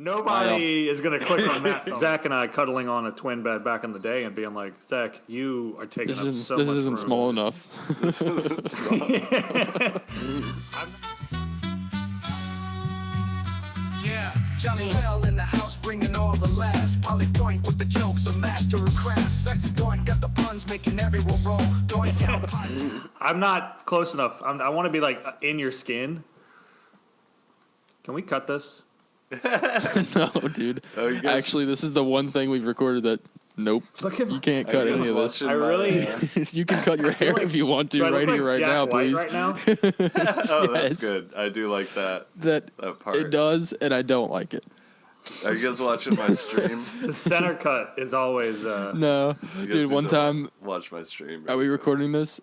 Nobody is going to click on that. Zach and I cuddling on a twin bed back in the day and being like, Zach, you are taking up so much room. This isn't small enough. This isn't small enough. Yeah, Johnny Hell in the house bringing all the laughs. Polly Doink with the jokes, a master of craft. Sexy Doink got the puns making everyone roll. Doinktown. I'm not close enough. I want to be like in your skin. Can we cut this? No, dude. Actually, this is the one thing we've recorded that. Nope. You can't cut any of this. I really. You can cut your hair if you want to, right here, right now, please. Right now? Oh, that's good. I do like that. That part. It does, and I don't like it. Are you guys watching my stream? The center cut is always. No, dude. One time. Watch my stream. Are we recording this?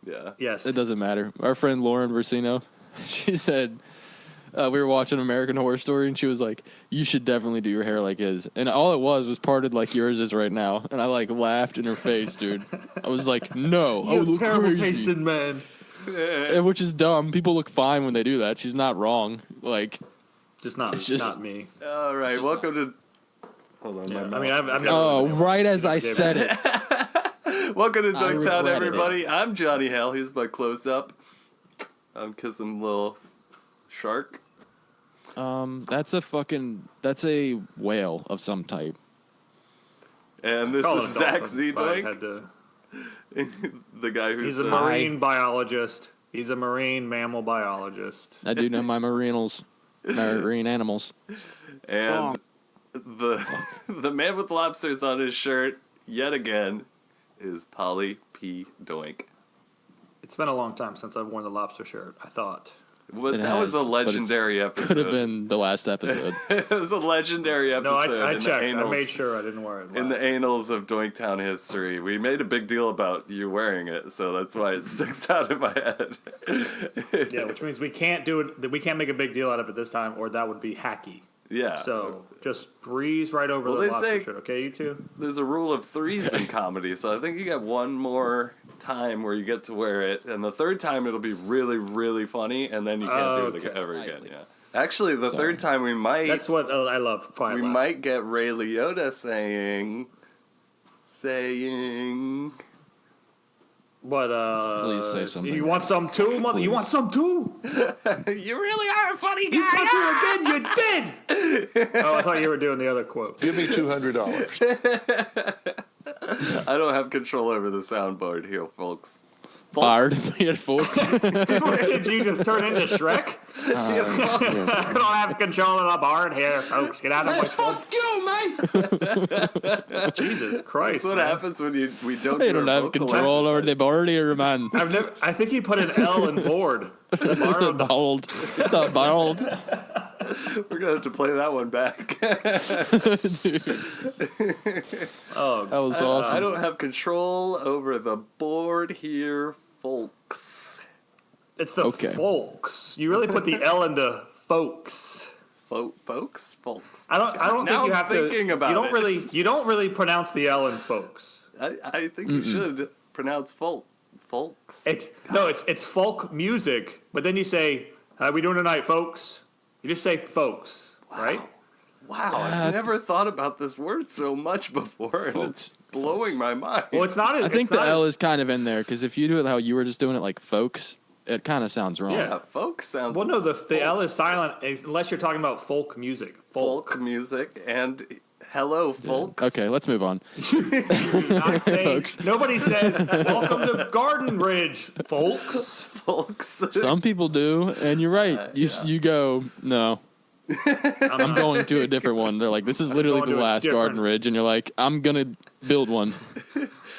Yeah. Yes. It doesn't matter. Our friend Lauren Versino, she said. We were watching American Horror Story, and she was like, "You should definitely do your hair like his." And all it was parted like yours is right now. And I like laughed in her face, dude. I was like, "No, you terrible tasting man." Which is dumb. People look fine when they do that. She's not wrong. Like, just not me. All right, welcome to. Hold on, yeah, I mean, I'm oh, right as I said it. Welcome to Doinktown, everybody. I'm Johnny Hell. Here's my close up. I'm kissing little shark. That's a whale of some type. And this is Zach Z. Doink, the guy who's... He's a marine biologist. He's a marine mammal biologist. I do know my marine animals. And the man with lobsters on his shirt, yet again, is Polly P. Doink. It's been a long time since I've worn the lobster shirt, I thought. Well, that was a legendary episode. Could have been the last episode. It was a legendary episode. No, I checked. I made sure I didn't wear it. In the annals of Doinktown history, we made a big deal about you wearing it, so that's why it sticks out in my head. Yeah, which means we can't do it. We can't make a big deal out of it this time, or that would be hacky. Yeah. So just breeze right over the lobster shirt, okay, you two? There's a rule of threes in comedy, so I think you got one more time where you get to wear it, and the third time it'll be really, really funny, and then you can't do it ever again. Yeah. Actually, the third time we might. That's what I love. We might get Ray Liotta saying. But please say something. You want some too, mother? You want some too? You really are a funny guy. You touched her again. You did. Oh, I thought you were doing the other quote. Give me $200. I don't have control over the soundboard here, folks. Bard, folks. Did you just turn into Shrek? I don't have control of the bard here, folks. Get out of my Fuck you, man! Jesus Christ! That's what happens when we don't. They don't have control over the board here, man. I think he put an L in board. The bald. We're gonna have to play that one back. Oh, that was awesome. I don't have control over the board here, folks. It's the folks. You really put the L into folks. Folks. I don't think you have to. About you don't really pronounce the L in folks. I think you should pronounce folks. It's folk music, but then you say, "How we doing tonight, folks?" You just say folks, right? Wow, I've never thought about this word so much before, and it's blowing my mind. Well, it's not. I think the L is kind of in there, because if you do it how you were just doing it, like folks, it kind of sounds wrong. Yeah, folks sounds. Well, no, the L is silent unless you're talking about folk music. Folk music and hello, folks. Yeah. Okay, let's move on. Folks. Nobody says welcome to Garden Ridge, folks. Folks. Some people do, and you're right. You go no. I'm going to a different one. They're like, this is literally the last Garden Ridge, and you're like, I'm gonna build one.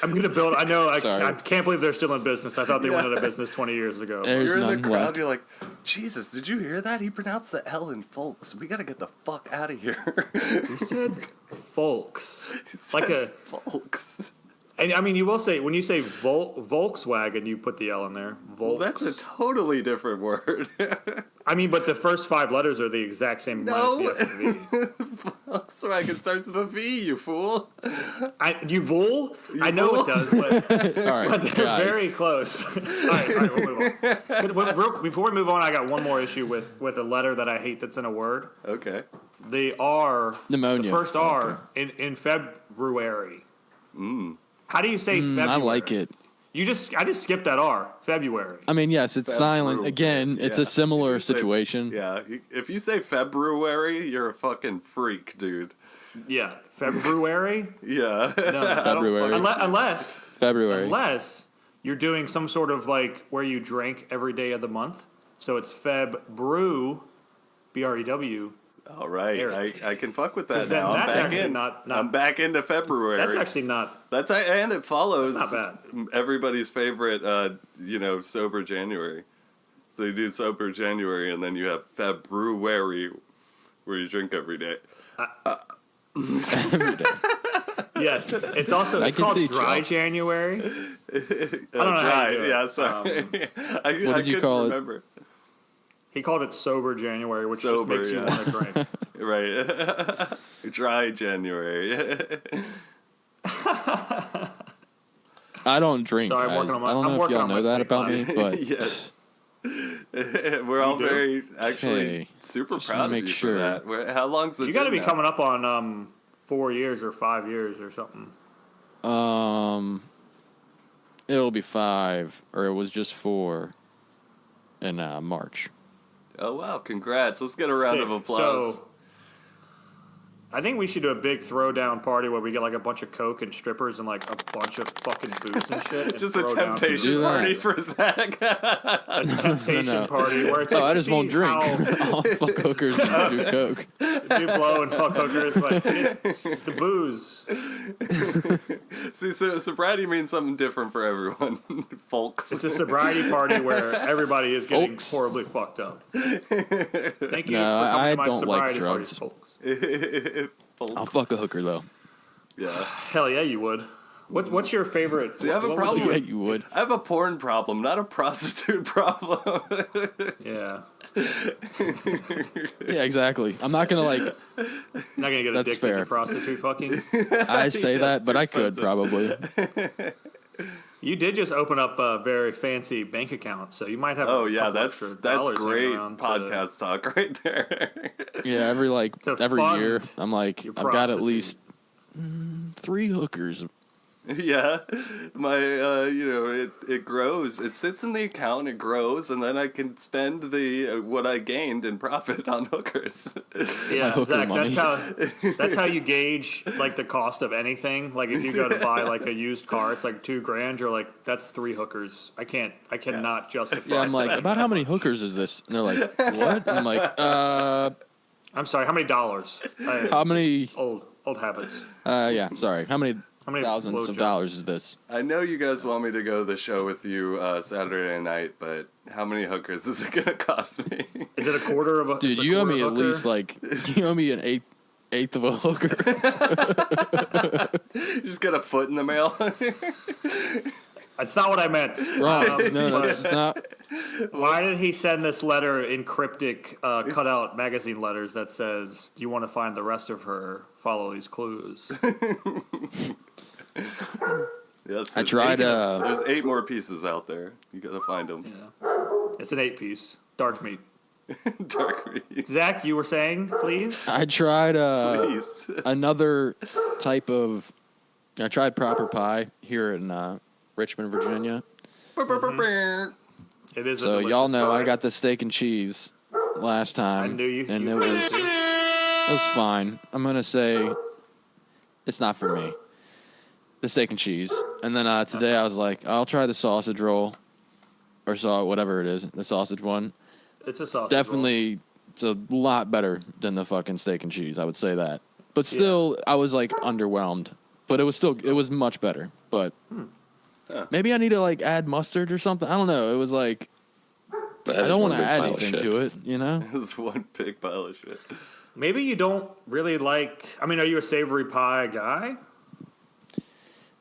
I'm gonna build. I know. I can't believe they're still in business. I thought they went out of business 20 years ago. You're in the crowd. Left. You're like, Jesus, did you hear that? He pronounced the L in folks. We gotta get the fuck out of here. He said folks. Folks. And I mean, you will say when you say Volkswagen, you put the L in there. Well, that's a totally different word. I mean, but the first 5 letters are the exact same. No, minus the F and V. Volkswagen starts with a V. You fool. You fool? I know it does, but, but they're very close. all right, we'll move on. Before we move on, I got one more issue with a letter that I hate that's in a word. Okay. The R, Pneumonia. the first R in February. How do you say February? I like it. I just skipped that R. February. I mean, yes, it's silent. Again, it's a similar situation. Yeah, if you say February, you're a fucking freak, dude. Yeah, February. Yeah. No, February. Unless you're doing some sort of like where you drink every day of the month, so it's Feb Brew, BREW. All right, I can fuck with that 'Cause then now. I'm that's back actually in. not- I'm back into February. That's actually not. And it follows That's not everybody's favorite, sober January. So you do sober January, and then you have February, where you drink every day. Every day. Yes, it's also it's called Dry January. I don't know how you do it. Yeah, sorry. What did you call it? He called it Sober January, which Sober, just makes you want to drink. Right. Dry January. I don't drink, Sorry, I'm guys. working on my- I don't I'm know if working y'all on know my that fake about me, laugh. but Yes. We're all do? very actually Hey, super just proud wanna of make you sure. for that. How long's it You got to been be now? coming up on 4 years or 5 years or something. it'll be 5, or it was just 4 in March. Oh wow! Congrats! Let's get a round of Sick. applause. So, I think we should do a big throwdown party where we get like a bunch of coke and strippers and like a bunch of fucking booze and shit. And Just a throw down to temptation Do that. party for Zach. a temptation No. party where it's like, I just won't see drink. how- I'll fuck hookers and do coke. do blow and fuck hookers, but it's the booze. See, so sobriety means something different for everyone, folks. It's a sobriety party where everybody is getting Folks. horribly fucked up. Thank you No, for coming I to my don't like sobriety drugs. parties, folks. Folks. I'll fuck a hooker though. Yeah. Hell yeah, you would. What's your favorite? See, I have a what would problem you- Yeah, you would. I have a porn problem, not a prostitute problem. Yeah, Yeah, exactly. I'm not gonna like. you're not gonna get That's addicted fair. to prostitute fucking. I say Yeah, that, it's but too I could expensive. probably. You did just open up a very fancy bank account, so you might have. Oh a yeah, couple that's extra dollars hanging great around to- podcast talk right there. Yeah, every To every fund year, I'm like, your I've got at prostitute. least 3 hookers. Yeah, my it grows. It sits in the account, it grows, and then I can spend the what I gained in profit on hookers. Yeah, hooker Zach, money. that's how you gauge like the cost of anything. Like if you go to buy like a used car, it's like $2,000. You're like, that's 3 hookers. I cannot justify. Yeah, I'm like, that. about how many hookers is this? And they're like, what? I'm like, I'm sorry. How many dollars? how many? Old habits. Yeah, sorry. How many many thousands of blowjobs? dollars is this? I know you guys want me to go to the show with you Saturday night, but how many hookers is it gonna cost me? Is it a quarter of a? Dude, it's a you owe quarter me at hooker? least like, you owe me an eighth of a hooker. You just get a foot in the mail. That's not what I meant. Wrong. No, but that's not. why did he send this letter in cryptic, cutout magazine letters that says, "Do you want to find the rest of her? Follow these clues." Yes, I tried. There's 8 more pieces out there. You gotta find them. Yeah, it's an 8-piece dark meat. Dark meat. Zach, you were saying, please. I tried Please. another type of. I tried proper pie here in Richmond, Virginia. It is. So a y'all delicious know I pie. got the steak and cheese last time. I knew you. and you it was fine. I'm gonna say it's not for me. The steak and cheese, and then today I was like, I'll try the sausage roll, or whatever it is, the sausage one. It's a sausage. Definitely, it's a lot better than the fucking steak and cheese. I would say that, but still, I was like underwhelmed. But it was much better. But maybe I need to like add mustard or something. I don't know. It was like I don't want to add anything to it, you know? It's one big pile of shit. Roll. Maybe you don't really like. I mean, are you a savory pie guy?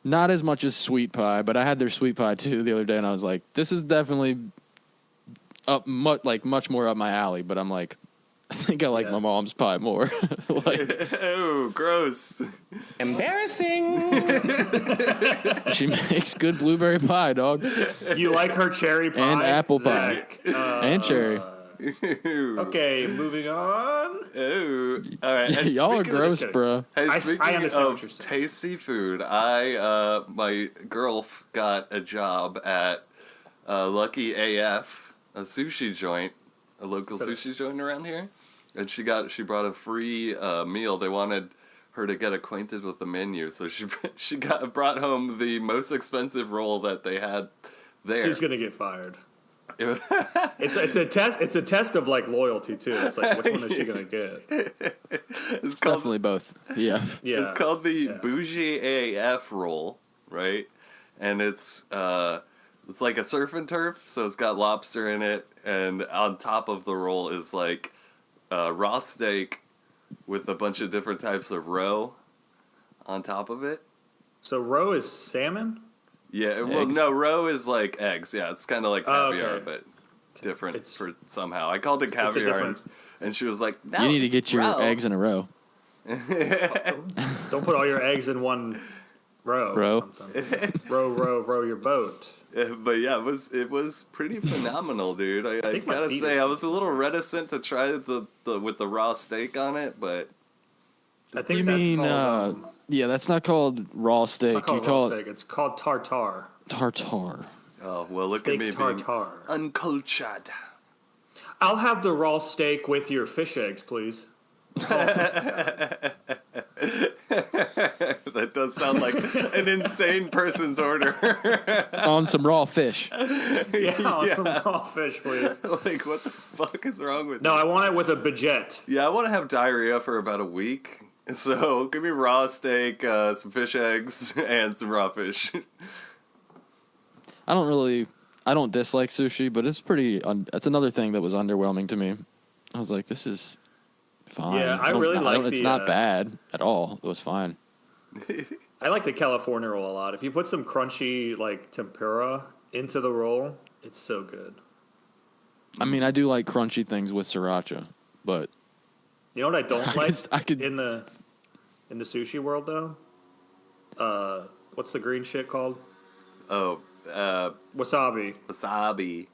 Not as much as sweet pie, but I had their sweet pie too the other day, and I was like, this is definitely much more up my alley. But I'm like, I think I like my mom's pie more. Like, Oh, gross. Embarrassing. she makes good blueberry pie, dog, You like her cherry pie and apple pie, Zach? and cherry. Okay, moving on. Ooh. All right. And Y'all are speaking of- gross, kidding. bro. Hey, I speaking understand what of you're saying. tasty food, my girl got a job at Lucky AF, a sushi joint, a local sushi joint around here, and she brought a free meal. They wanted her to get acquainted with the menu, so she brought home the most expensive roll that they had there. She's gonna get fired. It's a test. It's a test of like loyalty too. It's like which one is she gonna get? It's called Definitely both. Yeah. Yeah, It's called the Bougie AF roll, right? And it's like a surf and turf, so it's got lobster in it, and on top of the roll is like raw steak with a bunch of different types of roe on top of it. So roe is salmon. Yeah, well, Eggs. no, roe is like eggs. Yeah, it's kind of like Oh, caviar, okay. but different It's- for somehow. I called it a caviar, different- and she was like, no, You need to it's get your roe." eggs in a row. Don't put all your eggs in one row. Row. row your boat. But yeah, it was pretty phenomenal, dude. I think my gotta feet say, are I was a little reticent to try the with the raw steak on it, but I think You that's mean, called, yeah, that's not called raw it's steak. not called You call roast it steak. It's called tartare. tartare. oh well, look Steak at me tartare. being uncultured. I'll have the raw steak with your fish eggs, please. That does sound like an insane person's order. On some raw fish. Yeah, on some raw fish, please. Like, what the fuck is wrong with No, you? I want it with a baguette. Yeah, I want to have diarrhea for about a week. So give me raw steak, some fish eggs, and some raw fish. I don't dislike sushi, but it's pretty. It's another thing that was underwhelming to me. I was like, this is fine. Yeah, I don't- really like It's the, not bad at all. It was fine. I like the California roll a lot. If you put some crunchy like tempura into the roll, it's so good. I mean, I do like crunchy things with sriracha, but You know what I don't like I could- in the sushi world though? What's the green shit called? Oh, Wasabi. wasabi.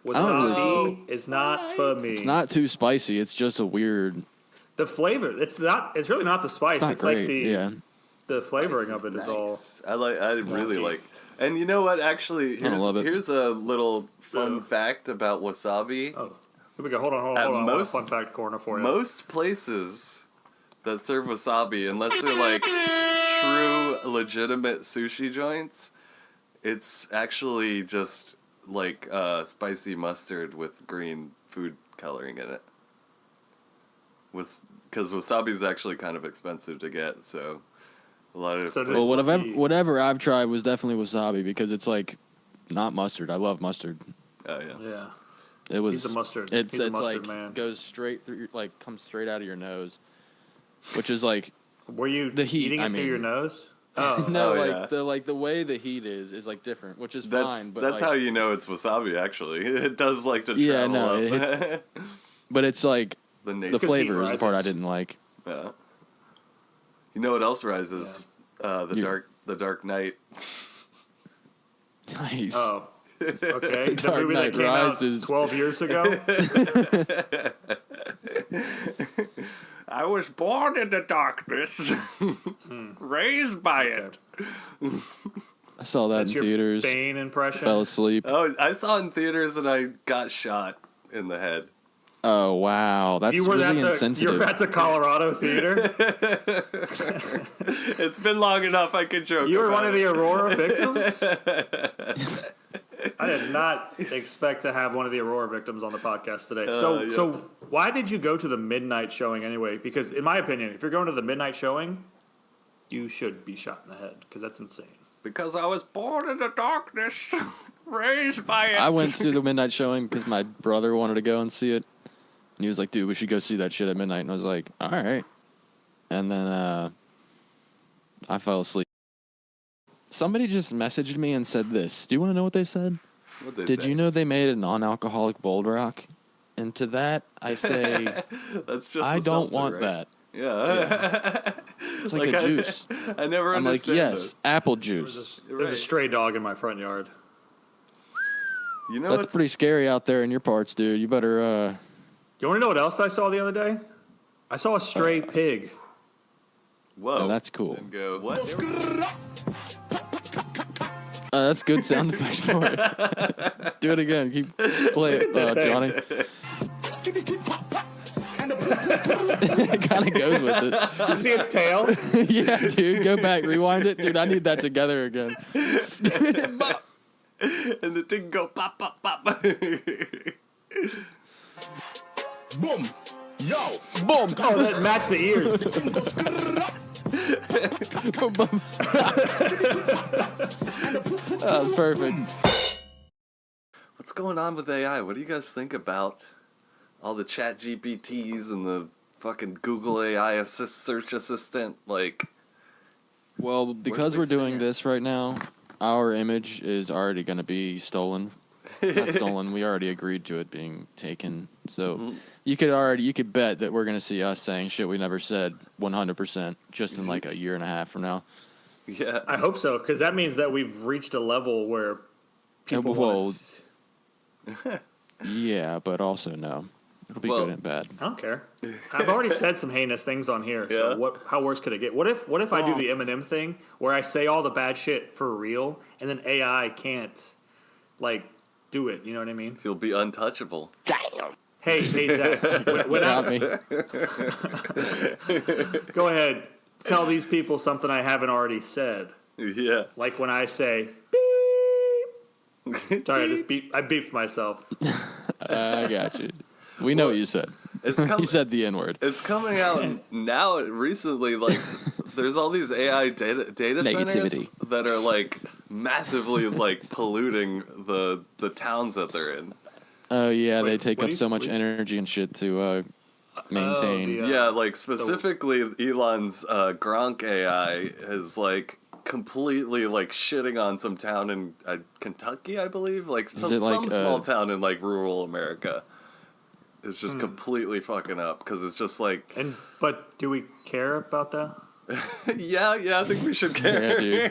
don't really- Wasabi is not for me. it's not too spicy. It's just a weird. The flavor. It's really not the spice. It's not It's great. like the Yeah. flavoring of it is all. Nice. I really like. And you know what? Actually, love it. here's a little fun Yeah. fact about wasabi. Oh, here we go. Hold on. At I want a most- fun fact corner for you. Most places that serve wasabi, unless they're like true legitimate sushi joints, it's actually just like spicy mustard with green food coloring in it. Because wasabi is actually kind of expensive to get, so a lot of So this- Well, Let's see. whatever I've tried was definitely wasabi because it's like not mustard. I love mustard. oh yeah. Yeah. It was. He's a mustard. It's He's a it's mustard like man. goes straight through, like comes straight out of your nose, which is like Were you The heat, eating it I through mean. your nose? Oh, no, Oh, like the way the heat is like different, which is That's fine. But that's like, how you know it's wasabi. Actually, it does like to Yeah, travel no, up. but it's like the the nature. flavor is the part I rises. didn't like. Yeah. You know what else rises? You- The Dark Knight. Nice. oh. Okay. The Dark movie that Knight came Rises. out 12 years ago. I was born in the darkness, raised by it. I saw that That's in your theaters. Bane impression. Fell asleep. Oh, I saw it in theaters and I got shot in the head. Oh wow, that's You were really at the insensitive. you're at the Colorado theater. It's been long enough. I could joke. You were about one of it. the Aurora victims. I did not expect to have one of the Aurora victims on the podcast today. Yeah. So why did you go to the midnight showing anyway? Because in my opinion, if you're going to the midnight showing, you should be shot in the head because that's insane. Because I was born in the darkness, raised by it. I went to the midnight showing because my brother wanted to go and see it, and he was like, "Dude, we should go see that shit at midnight." And I was like, "All right." And then I fell asleep. Somebody just messaged me and said this. Do you want to know what they said? What'd they Did say? you know they made a non-alcoholic Bold Rock? And to that, I say, That's just. I a don't seltzer, want right? that. Yeah. It's like a juice. I never I'm like, understand yes, this. apple There's juice. a, there's a Right. stray dog in my front yard. You know That's what's pretty scary out there in your parts, dude. You better, You want to know what else I saw the other day? I saw a stray pig. Whoa. Oh, that's cool. And go, what? That's good sound effects for it. Do it again. Play it, Johnny. It kind of goes with it. You see its tail? Yeah, dude. Go back. Rewind it. Dude, I need that together again. And the thing go pop, pop, pop. Boom. Yo. Boom. Oh, that matched the ears. Boom, boom. That was perfect. What's going on with AI? What do you guys think about all the chat GPTs and the fucking Google AI search assistant? Like, Well, because we're doing this right now, our image is already going to be stolen. Not stolen. We already agreed to it being taken. So you could bet that we're going to see us saying shit we never said 100% just in like a year and a half from now. yeah. I hope so, because that means that we've reached a level where people well, want Yeah, but also no. It'll be Well, good and bad. I don't care. I've already said some heinous things on here. Yeah. So how worse could it get? What if I do the Eminem thing where I say all the bad shit for real and then AI can't like do it? You know what I mean? You'll be untouchable. Hey, Zach. Got me. Go ahead. Tell these people something I haven't already said. Yeah. Like when I say beep. Sorry, I beeped myself. I got you. We know what you said. It's coming. You said the N-word. It's coming out now. Recently, like there's all these AI data centers Negativity. that are like massively like polluting the towns that they're in. Oh, yeah, they Wait, take what up do you- so much energy and shit to maintain. Yeah. Yeah, like specifically Elon's Gronk AI is like completely like shitting on some town in Kentucky, I believe, like some it like, small town in like rural America. It's just completely fucking up because it's just like, But do we care about that? yeah, I think we should care. Yeah,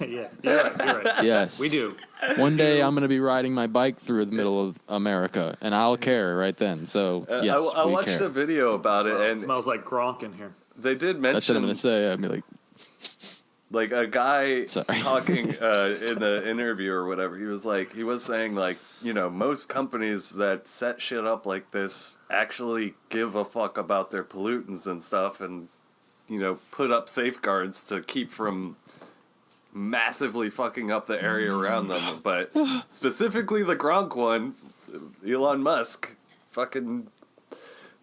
dude. Yeah, you're right. Yes. We do. One day I'm going to be riding my bike through the middle of America, and I'll care right then. So, yes, I we watched care. a video about it, Well, it and smells like Gronk in here. they did That's what I'm mention going to say. I'd be like, like a guy Sorry. talking in the interview or whatever. He was saying like, you know, most companies that set shit up like this actually give a fuck about their pollutants and stuff, and you know, put up safeguards to keep from massively fucking up the area around them. But specifically the Gronk one, Elon Musk, fucking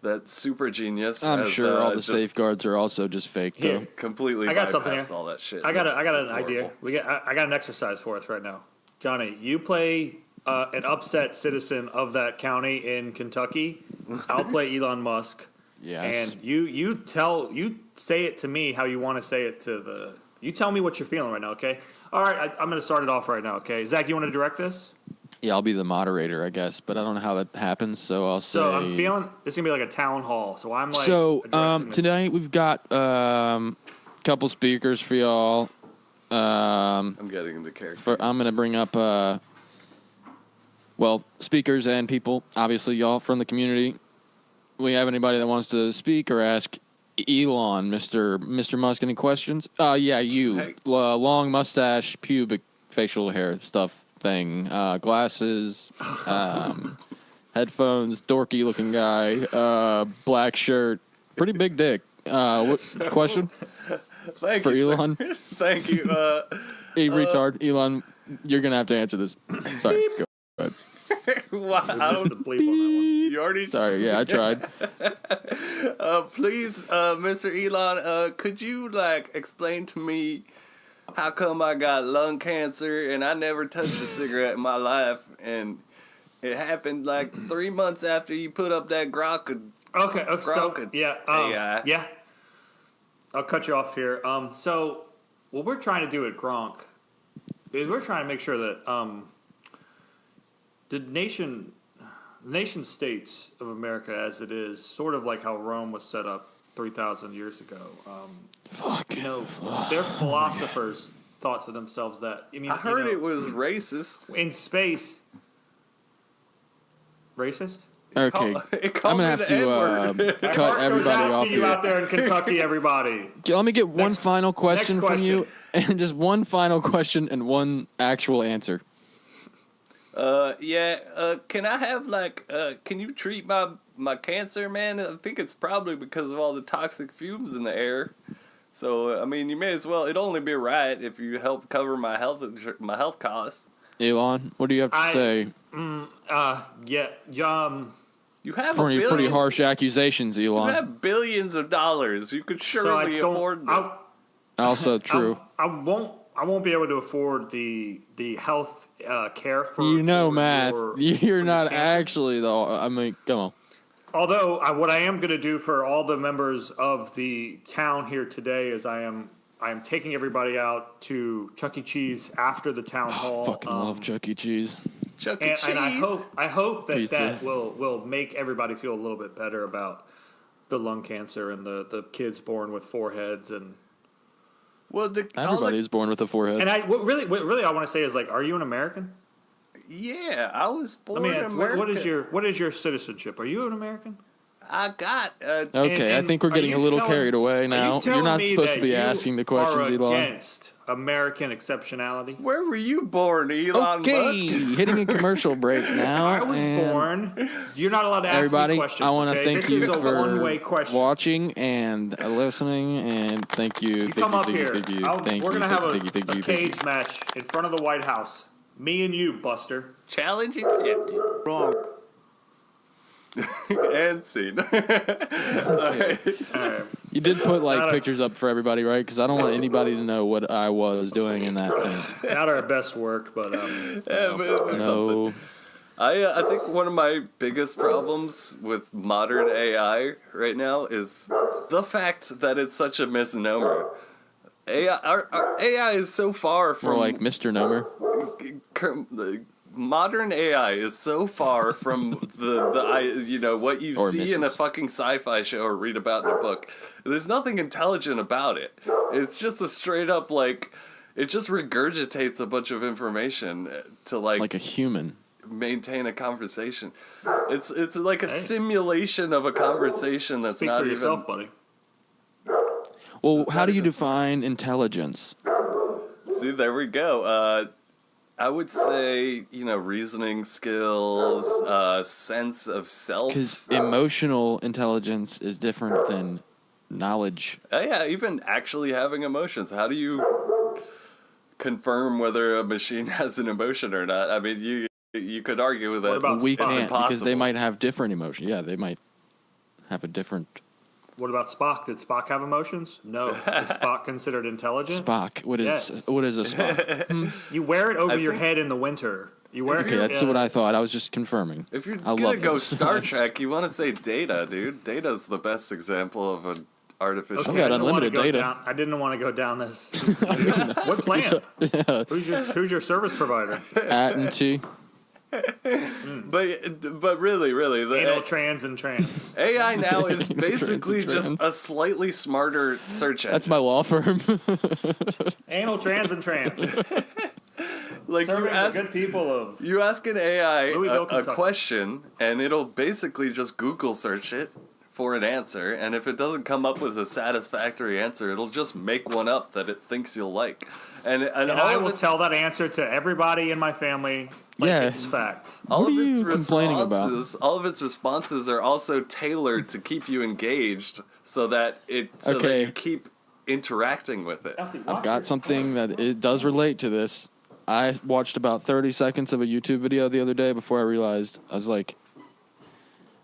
that super genius. I'm has, sure all the just safeguards are also just fake, though. Here. completely I got something bypassed here. all that shit. I got It's an idea. horrible. I got an exercise for us right now. Johnny, you play an upset citizen of that county in Kentucky. I'll play Elon Musk. Yes. And you say it to me how you want to say it to the. You tell me what you're feeling right now, okay? All right, I'm going to start it off right now, okay? Zach, you want to direct this? Yeah, I'll be the moderator, I guess, but I don't know how that happens, so I'll say... So I'm feeling it's going to be like a town hall. So I'm like. So, addressing the- tonight we've got a couple speakers for y'all. I'm getting into character. I'm going to bring up, speakers and people, obviously y'all from the community. We have anybody that wants to speak or ask Elon, Mr. Musk, any questions? Yeah, you. Hey. Long mustache, pubic facial hair stuff thing. Glasses, headphones, dorky looking guy, black shirt, pretty big dick. What question Thank for you, Elon? sir. Thank you. Hey, retard. Elon, you're going to have to answer this. Sorry. Go ahead. Wow. Missed the bleep on that one. You already. Sorry, yeah, I tried. Please, Mr. Elon, could you like explain to me how come I got lung cancer and I never touched a cigarette in my life, and it happened like 3 months after you put up that Grok? Okay, so Gronk yeah, AI. yeah. I'll cut you off here. So what we're trying to do at Gronk is we're trying to make sure that the nation states of America, as it is, sort of like how Rome was set up 3,000 years ago. Fuck. You know, their philosophers thought to themselves that. I mean, I heard you know, it was racist. in space. Racist? Okay, It I'm called gonna me have the to N-word. My cut heart goes everybody out off to you here. out there in Kentucky, everybody. Let me get one Next- final question next from you, question. and just one final question and one actual answer. Can I have can you treat my cancer, man? I think it's probably because of all the toxic fumes in the air. So, I mean, you may as well. It'd only be right if you help cover my health costs. Elon, what do you have to say? You have Pretty harsh accusations, You Elon. have billions of dollars. You could surely afford this. Also true. I won't be able to afford the health care for Math. You're for not cancer. actually though. I mean, come on. Although what I am going to do for all the members of the town here today is I am taking everybody out to Chuck E. Cheese after the town hall. Fucking love Chuck E. Cheese. Chuck E. Cheese. And I hope that Pizza. that will make everybody feel a little bit better about the lung cancer and the kids born with foreheads and. Well, Everybody is born with a forehead. And what really I want to say is are you an American? Yeah, I was born Let me in ask, America. what is your citizenship? Are you an American? I got. Okay, I and think we're are getting you a little telling- carried away are now. you telling You're not me supposed that to be you asking the questions, are Elon. against American exceptionality. Where were you born, Elon Okay, Musk? hitting a commercial break now. I was and born. You're not allowed to ask Everybody, me questions. I want to okay? thank this you is a for one-way question. watching and listening, and thank you. You Thank come you, up thank here. you, thank you, thank We're you, gonna have thank you, thank a you, thank you. cage match in front of the White House. Me and you, Buster. Challenge accepted. Wrong. And scene. All right. You did put Not a- pictures up for everybody, right? Because I don't want anybody to know what I was doing in that thing. Not our best work, but Yeah, but it was something. No, I think one of my biggest problems with modern AI right now is the fact that it's such a misnomer. Our AI is so far more from like Mr. Nomer. the modern AI is so far from what you Or see in a Mrs. fucking sci-fi show or read about in a book. There's nothing intelligent about it. It's just a straight up it just regurgitates a bunch of information to Like a human. maintain a conversation. It's like a simulation of a conversation that's speak not for even. yourself, buddy. Well, That's how not do you even- define intelligence? See, there we go. I would say reasoning skills, sense of self. Because emotional intelligence is different than knowledge. Yeah, even actually having emotions. How do you confirm whether a machine has an emotion or not? I mean, you could argue that about We it's can't impossible. because they might have different emotions. Yeah, they might have a different What about Spock? Did Spock have emotions? No. Is Spock considered intelligent? Spock. What is Yes. what is a Spock? You wear it over I your think- head in the winter. You wear Okay, that's what I thought. I was just confirming. If you're I gonna love go those. Star Trek, you want to say Data, dude. Data's the best example of an artificial. Okay. got I didn't wanna unlimited go data. down- I didn't want to go down this. What plan? Yeah, Who's your service provider? at and T. But really, the Anal, trans, and trans. AI now is basically Trans. just a slightly smarter search engine. That's my law firm. Anal, trans, and trans. Like Serving you the ask, good people of. you ask an AI Louisville, a Kentucky. question, and it'll basically just Google search it for an answer. And if it doesn't come up with a satisfactory answer, it'll just make one up that it thinks you'll like. And And all I of will its, tell that answer to everybody in my family. Like Yeah. it's fact. all What of are its you complaining about? responses are also tailored to keep you engaged, so that Okay. you keep interacting with it. I've got something that it does relate to this. I watched about 30 seconds of a YouTube video the other day before I realized, I was like,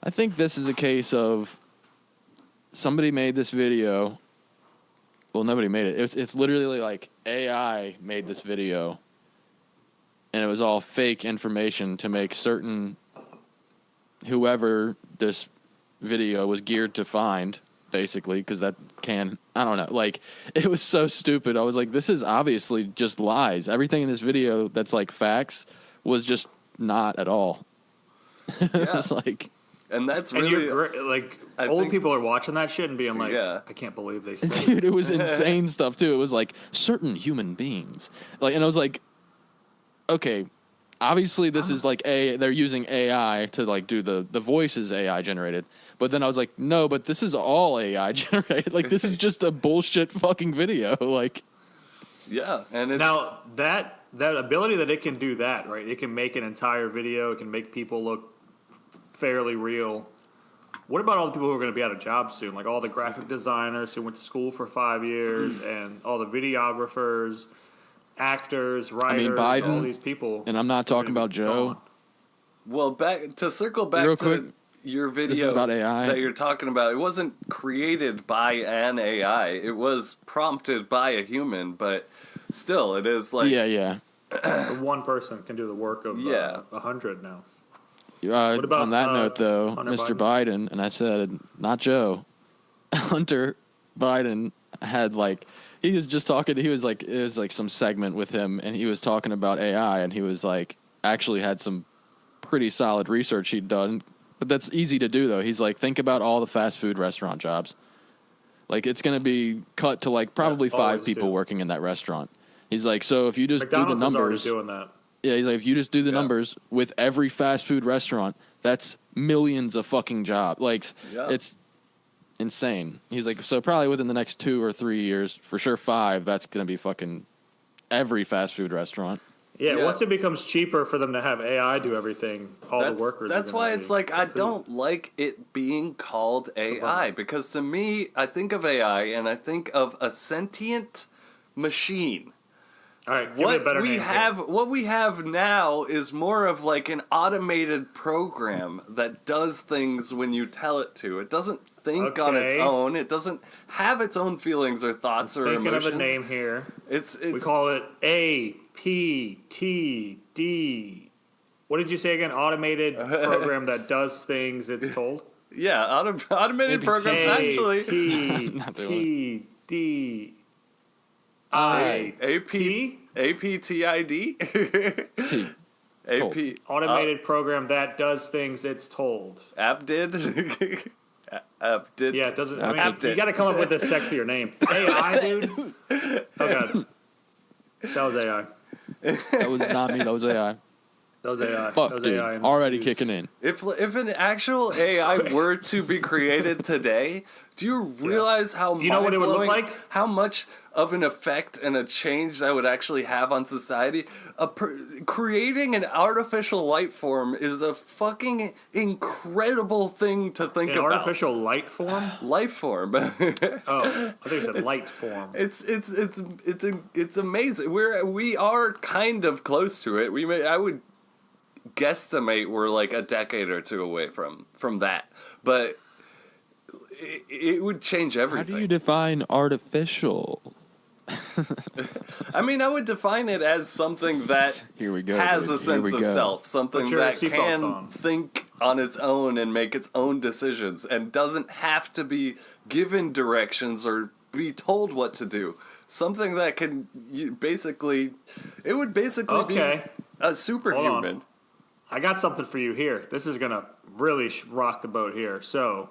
I think this is a case of somebody made this video. Well, nobody made it. It's literally like AI made this video. And it was all fake information to make certain whoever this video was geared to find, basically, because I don't know. Like, it was so stupid. I was like, this is obviously just lies. Everything in this video that's like facts was just not at all. Yeah. It's like, And that's And really I old think- people are watching that shit and being like, Yeah. I can't believe they said it. dude, it was insane stuff too. It was like certain human beings. Like, and I was like, okay, obviously this is like they're using AI to like do the voice is AI generated. But then I was like, no, but this is all AI generated. Like this is just a bullshit fucking video. Like, yeah, and it's Now that ability that it can do that, right? It can make an entire video. It can make people look fairly real. What about all the people who are going to be out of jobs soon? Like all the graphic designers who went to school for 5 years, and all the videographers, actors, writers, Biden, all these people. and I'm not talking about Joe. Gone. well back to circle back Real to quick, your this video is about AI. that you're talking about. It wasn't created by an AI. It was prompted by a human, but still, it is like Yeah. One person can do the work of 100 now. What about, on that note, though, Hunter Mr. Biden, and I said, not Joe, Hunter Biden had like, he was just talking, he was like, it was like some segment with him, and he was talking about AI, and he was like, actually had some pretty solid research he'd done, but that's easy to do, though. He's like, think about all the fast food restaurant jobs. Like, it's going to be cut to like probably 5 people working in that restaurant. He's like, so if you just McDonald's do the numbers. is already doing that. Yeah, he's like, if you just do the numbers with every fast food restaurant, that's millions of fucking jobs. Like, it's insane. He's like, so probably within the next 2 or 3 years, for sure 5, that's going to be fucking every fast food restaurant. Yeah, once it becomes cheaper for them to have AI do everything, the workers. That's why it's like I don't like it being called AI, because to me, I think of AI and I think of a sentient machine. All right, give me a better name. What we have now is more of like an automated program that does things when you tell it to. It doesn't think on its own. It doesn't have its own feelings or thoughts or emotions. Thinking of a name here. It's we call it APTD. What did you say again? Automated program that does things it's told? Yeah, automated program actually. APTD. APTID? AP automated program that does things it's told. App did? App did. Yeah, it doesn't. I mean, you got to come up with a sexier name. AI, dude. Oh god, that was AI. That was not me. That was AI. That was AI. Fuck, that was dude. AI Already kicking in. If an actual AI were to be created today, do you realize how you know what it would look like? How much of an effect and a change that would actually have on society? Creating an artificial life form is a fucking incredible thing to think about. An artificial light form? Life form. Oh, I think it said light form. It's amazing. We are kind of close to it. I would guesstimate we're like a decade or 2 away from that, but it would change everything. How do you define artificial? I mean, I would define it as something that has a sense of self, something that can think on its own and make its own decisions and doesn't have to be given directions or be told what to do. Something that can basically be a superhuman. I got something for you here. This is going to really rock the boat here. So,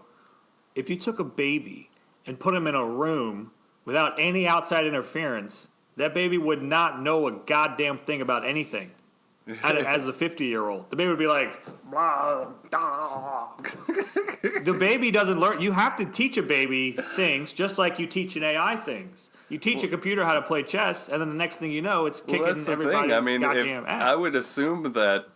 if you took a baby and put him in a room without any outside interference, that baby would not know a goddamn thing about anything. As a 50-year-old, the baby would be like, blah, blah. The baby doesn't learn. You have to teach a baby things just like you teach an AI things. You teach a computer how to play chess, and then the next thing you know, it's kicking everybody's goddamn ass. I would assume that.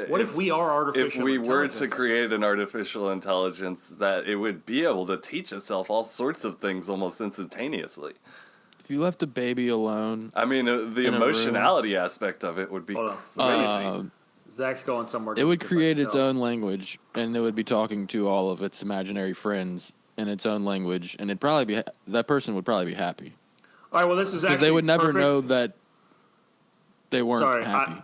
What if we are artificial? If we were to create an artificial intelligence, that it would be able to teach itself all sorts of things almost instantaneously. If you left a baby alone, I mean, the emotionality aspect of it would be crazy. Zach's going somewhere. It would create its own language, and it would be talking to all of its imaginary friends in its own language, and that person would probably be happy. All right. Well, this is because they would never know that they weren't happy.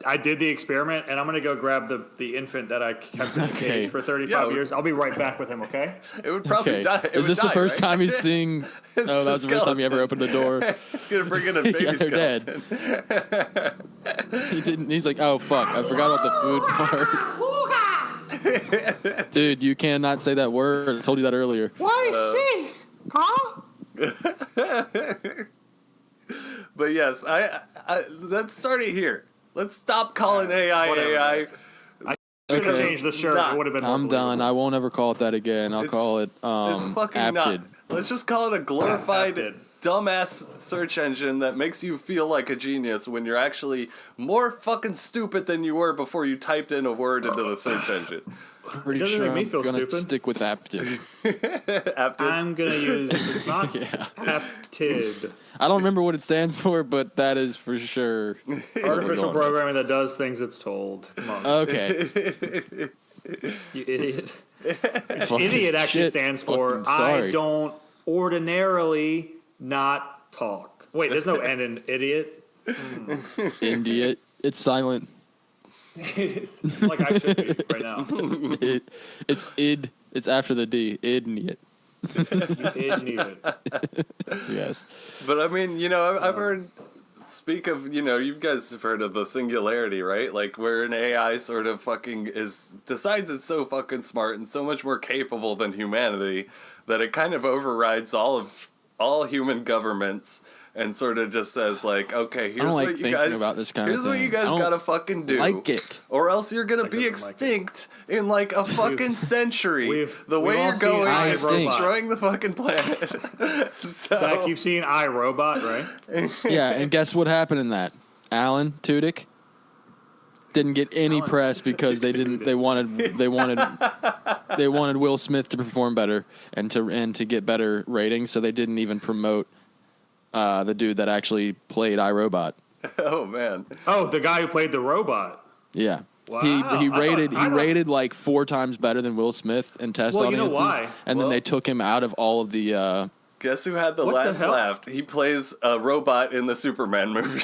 I did the experiment, and I'm going to go grab the infant that I kept in the cage for 35 years. I'll be right back with him, okay? It would probably die. Is this the first time he's seeing... that was the first time he ever opened the door. It's going to bring in a baby skeleton. He didn't. He's like, oh, fuck. I forgot about the food part. Dude, you cannot say that word. I told you that earlier. Why is this, Carl? But yes, let's start it here. Let's stop calling AI whatever it AI. is. Should have Okay. changed the shirt. Not. It would have been. I'm more done. I believable. won't ever call it that again. I'll call it It's fucking apted. not. Let's just call it a glorified Apted. dumbass search engine that makes you feel like a genius when you're actually more fucking stupid than you were before you typed in a word into the search engine. Pretty doesn't sure make me I'm feel gonna stupid. stick with apted. After I'm gonna use. It's not Yeah. apted. I don't remember what it stands for, but that is for sure. Artificial going with. programming that does things it's told. Come on, Okay. you idiot. Fucking Idiot actually shit. stands for Fucking sorry. I don't ordinarily not talk. Wait, there's no N in idiot. Idiot. It's silent. It's like I should be right now. It's id. It's after the D. Idiot. You idiot. Yes. But I mean, you know, I've heard speak of, you know, you guys have heard of the singularity, right? Like where an AI sort of fucking decides it's so fucking smart and so much more capable than humanity that it kind of overrides all human governments and sort of just says like, okay, here's like what you thinking guys about this kind of here's what you thing. guys I don't gotta fucking do, like it. or else you're gonna be doesn't like it. extinct in like a fucking century. The we've way all you're seen going I is Stink. destroying the fucking planet. So, Zach, you've seen iRobot, right? Yeah, and guess what happened in that? Alan Tudyk didn't get any Alan press because they didn't. They wanted Will Smith to perform better and to get better ratings, so they didn't even promote the dude that actually played iRobot. oh man. Oh, the guy who played the robot. Yeah. Wow. He I thought- rated like 4 times better than Will Smith in test Well, you know audiences, why? and then Well- they took him out of all of the. Guess who had the What the last hell? laugh? He plays a robot in the Superman movie.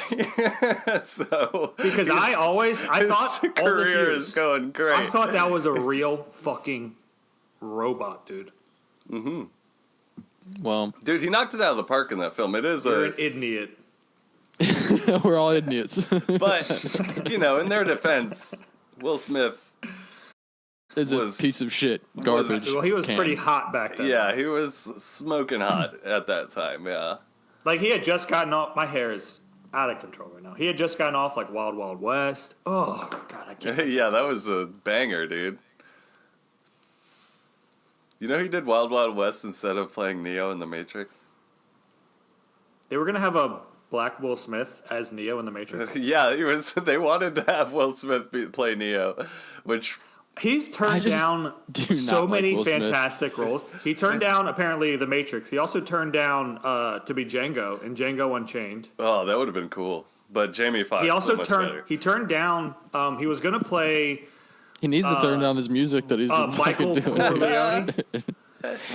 So Because I thought his all this career years, is going great. I thought that was a real fucking robot, dude. Well, Dude, he knocked it out of the park in that film. It is You're an idiot. we're all idiots. but you know, in their defense, Will Smith. Is a was- piece of shit, garbage. Well, he was can. pretty hot back then. Yeah, he was smoking hot at that time. Yeah. Like he had just gotten off. My hair is out of control right now. He had just gotten off like Wild Wild West. Oh God, I can't. Yeah, that was a banger, dude. You know he did Wild Wild West instead of playing Neo in The Matrix? They were gonna have a Black Will Smith as Neo in the Matrix. Yeah, he was. They wanted to have Will Smith play Neo, which He's turned just down do not so like many Will Smith. fantastic roles. He turned down apparently The Matrix. He also turned down to be Django in Django Unchained. oh, that would have been cool. But Jamie Foxx He also so much better. turned down. He was gonna play He needs to turn down his music that he's been Michael fucking doing. Corleone.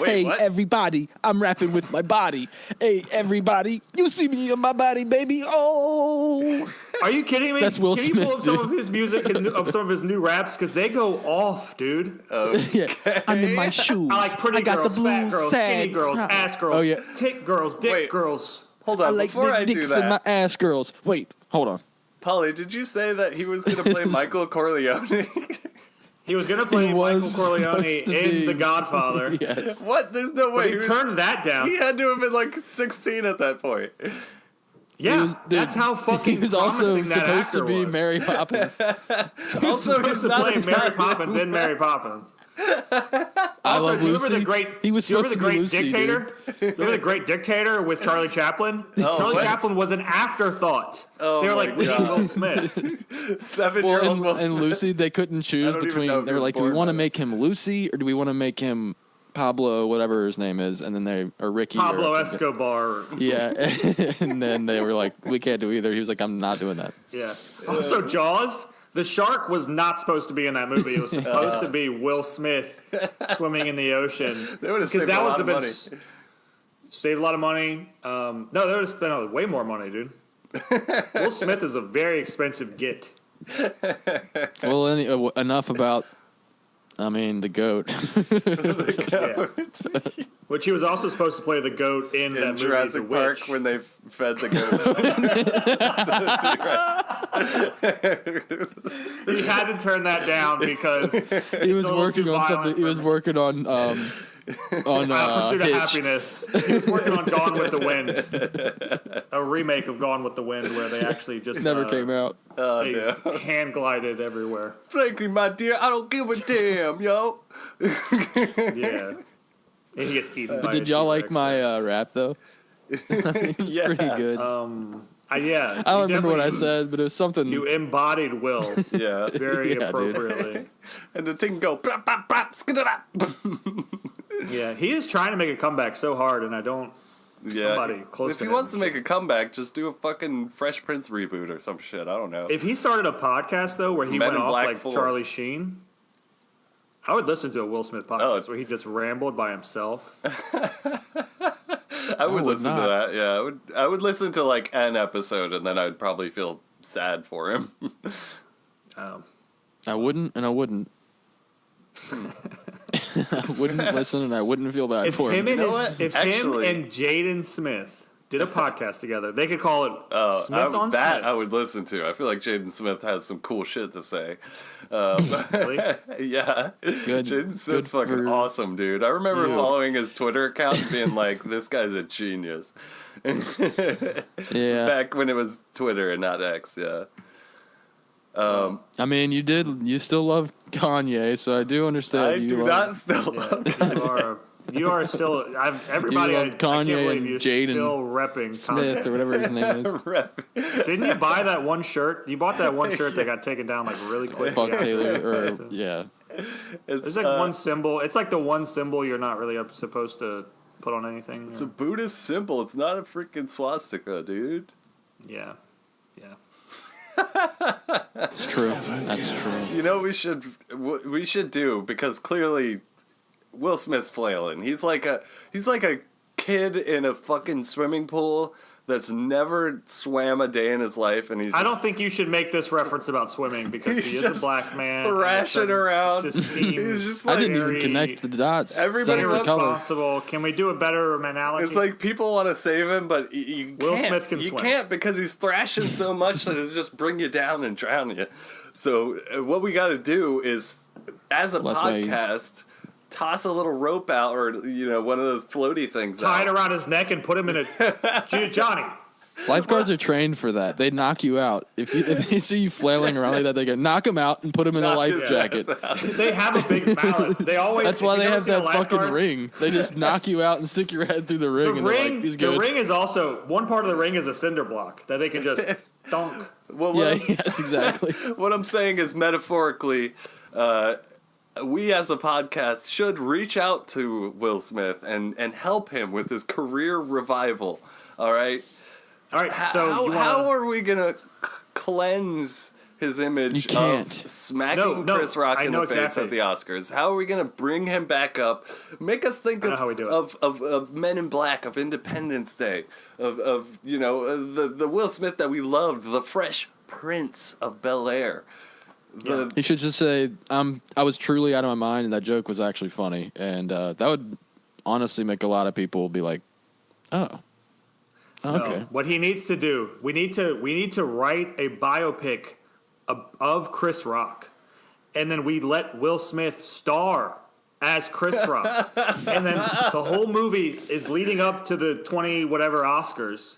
Wait, what? Everybody, I'm rapping with my body. Hey, everybody, you see me in my body, baby. Oh, Are you kidding me? That's Will Can you Smith, pull up some dude. of his music and of some of his new raps because they go off, dude. yeah. I'm in my shoes. I like pretty got girls, the fat blues, girls, sad skinny girls, cry. ass girls, Oh, yeah. tit girls, dick Wait. girls. Hold I on, like before I big do dicks in my that, ass girls. Wait, hold on. Polly, did you say that he was going to play Michael Corleone? He was gonna play He was Michael Corleone supposed to in be. The Godfather. Yes. What? There's no way. But he turned that down. He had to have been like 16 at that point. Yeah, He was- dude, that's how fucking He was also promising that supposed actor to be was. Mary Poppins. He was Also, supposed he's to not play Mary Italian. Poppins in Mary Poppins. I love do you remember Lucy. the great? He was do you remember supposed the to be great Lucy, dictator? Remember the great dictator with Charlie Chaplin? Charlie what? Chaplin was an afterthought. Oh they were my like, we need God. Will Smith. 7-year-old Well, Will and Smith. Lucy, they couldn't choose don't even between. know if They he were was like, do we born want to by make him Lucy or do we want to make him Pablo, whatever his name is? And then they or Ricky. Pablo or, Escobar. Yeah, and then they were like, we can't do either. He was like, I'm not doing that. Yeah. Also, Jaws. The shark was not supposed to be in that movie. It was supposed to be Will Smith swimming in the ocean. They would have saved a lot of money. Saved a lot of money. No, they would have spent way more money, dude. Will Smith is a very expensive get. Well, enough about. I mean, the goat. Yeah. Which he was also supposed to play the goat in that In movie, Jurassic The Park Witch. when they fed the goat. He had to turn that down because He was a little working too on violent something. He for was me. working on on Pursuit of Hitch. Happiness. He was working on Gone with the Wind, a remake of Gone with the Wind, where they actually just Never came out. they hand glided everywhere. Frankly, my dear, I don't give a damn, yo. Yeah, and he gets eaten. By Did a y'all like T-Rex. my rap though? It was Yeah. pretty good. Yeah, I don't you remember what I definitely- said, but it was something. You embodied Will Yeah. very Yeah, dude. appropriately. And the thing go, blap, blap, blap, skidda-dap. Yeah, he is trying to make a comeback so hard, and I don't. Yeah. Somebody close If to he him wants to make a comeback, just do a fucking Fresh Prince reboot or some shit. I don't know. If he started a podcast though, where he Men went in off Black like 4. Charlie Sheen, I would listen to a Will Smith podcast Oh. where he just rambled by himself. I would would listen to not. that. Yeah, I would listen to like an episode, and then I'd probably feel sad for him. I wouldn't, and I wouldn't. I wouldn't listen, and I wouldn't feel bad If for him him. and what? if Actually- him and Jaden Smith did a podcast together, they could call it Smith on that Smith. I would listen to. I feel like Jaden Smith has some cool shit to say. Really? Yeah, Good- Jaden Smith's good fucking for awesome, dude. I remember you. following his Twitter account and being like, "This guy's a genius." Yeah, Back when it was Twitter and not X. Yeah. I mean, you still love Kanye, so I do understand. I you do love, not still love. You are still. Everybody. You I love can't Kanye believe and you're Jaden still repping Smith Kanye. or whatever his name is. Didn't you buy that one shirt? You bought that one shirt that got taken down like really quick. Fuck after. Taylor, or yeah. There's like one symbol. It's like the one symbol you're not really supposed to put on anything. It's a Buddhist symbol. It's not a freaking swastika, dude. Yeah. Yeah. It's true. That's true. You know, we should do, because clearly Will Smith's flailing. He's like a kid in a fucking swimming pool that's never swam a day in his life, and he's I don't think you should make this reference about swimming because He's he is a just black man. and it thrashing doesn't around. just seem He's just I didn't very even connect the dots. Everybody Sounds like loves- color. irresponsible. Can we do a better analogy? It's like people want to save him, but you Will can't. Smith can you swim. can't because he's thrashing so much that it'll just bring you down and drown you. So what we got to do is, as a Well, that's why- podcast, toss a little rope out, or one of those floaty things tie it out. around his neck and put him in a Johnny. Lifeguards are trained for that. They knock you out if they see you flailing around like that. They go knock him out and put him in a Knock life his jacket. ass out. They have a big mallet. They always. That's if why you they never have seen a that fucking lifeguard, ring. They just knock you out and stick your head through the ring. The and they're ring, like, he's the good. ring is also one part of the ring is a cinder block that they can just dunk. Well, Yeah, yes, exactly. what I'm saying is, metaphorically, we as a podcast should reach out to Will Smith and help him with his career revival. All right. All right, so how, you how wanna, are we gonna cleanse his image You can't. of smacking No, Chris Rock I in know the face exactly. at the Oscars? How are we gonna bring him back up? Make us think I know how we do it. of Men in Black, of Independence Day, of the Will Smith that we loved, the Fresh Prince of Bel-Air. He should just say, I was truly out of my mind, and that joke was actually funny. And that would honestly make a lot of people be like, oh. Okay. no, what he needs to do, we need to write a biopic of Chris Rock, and then we let Will Smith star as Chris Rock, and then the whole movie is leading up to the 20 whatever Oscars,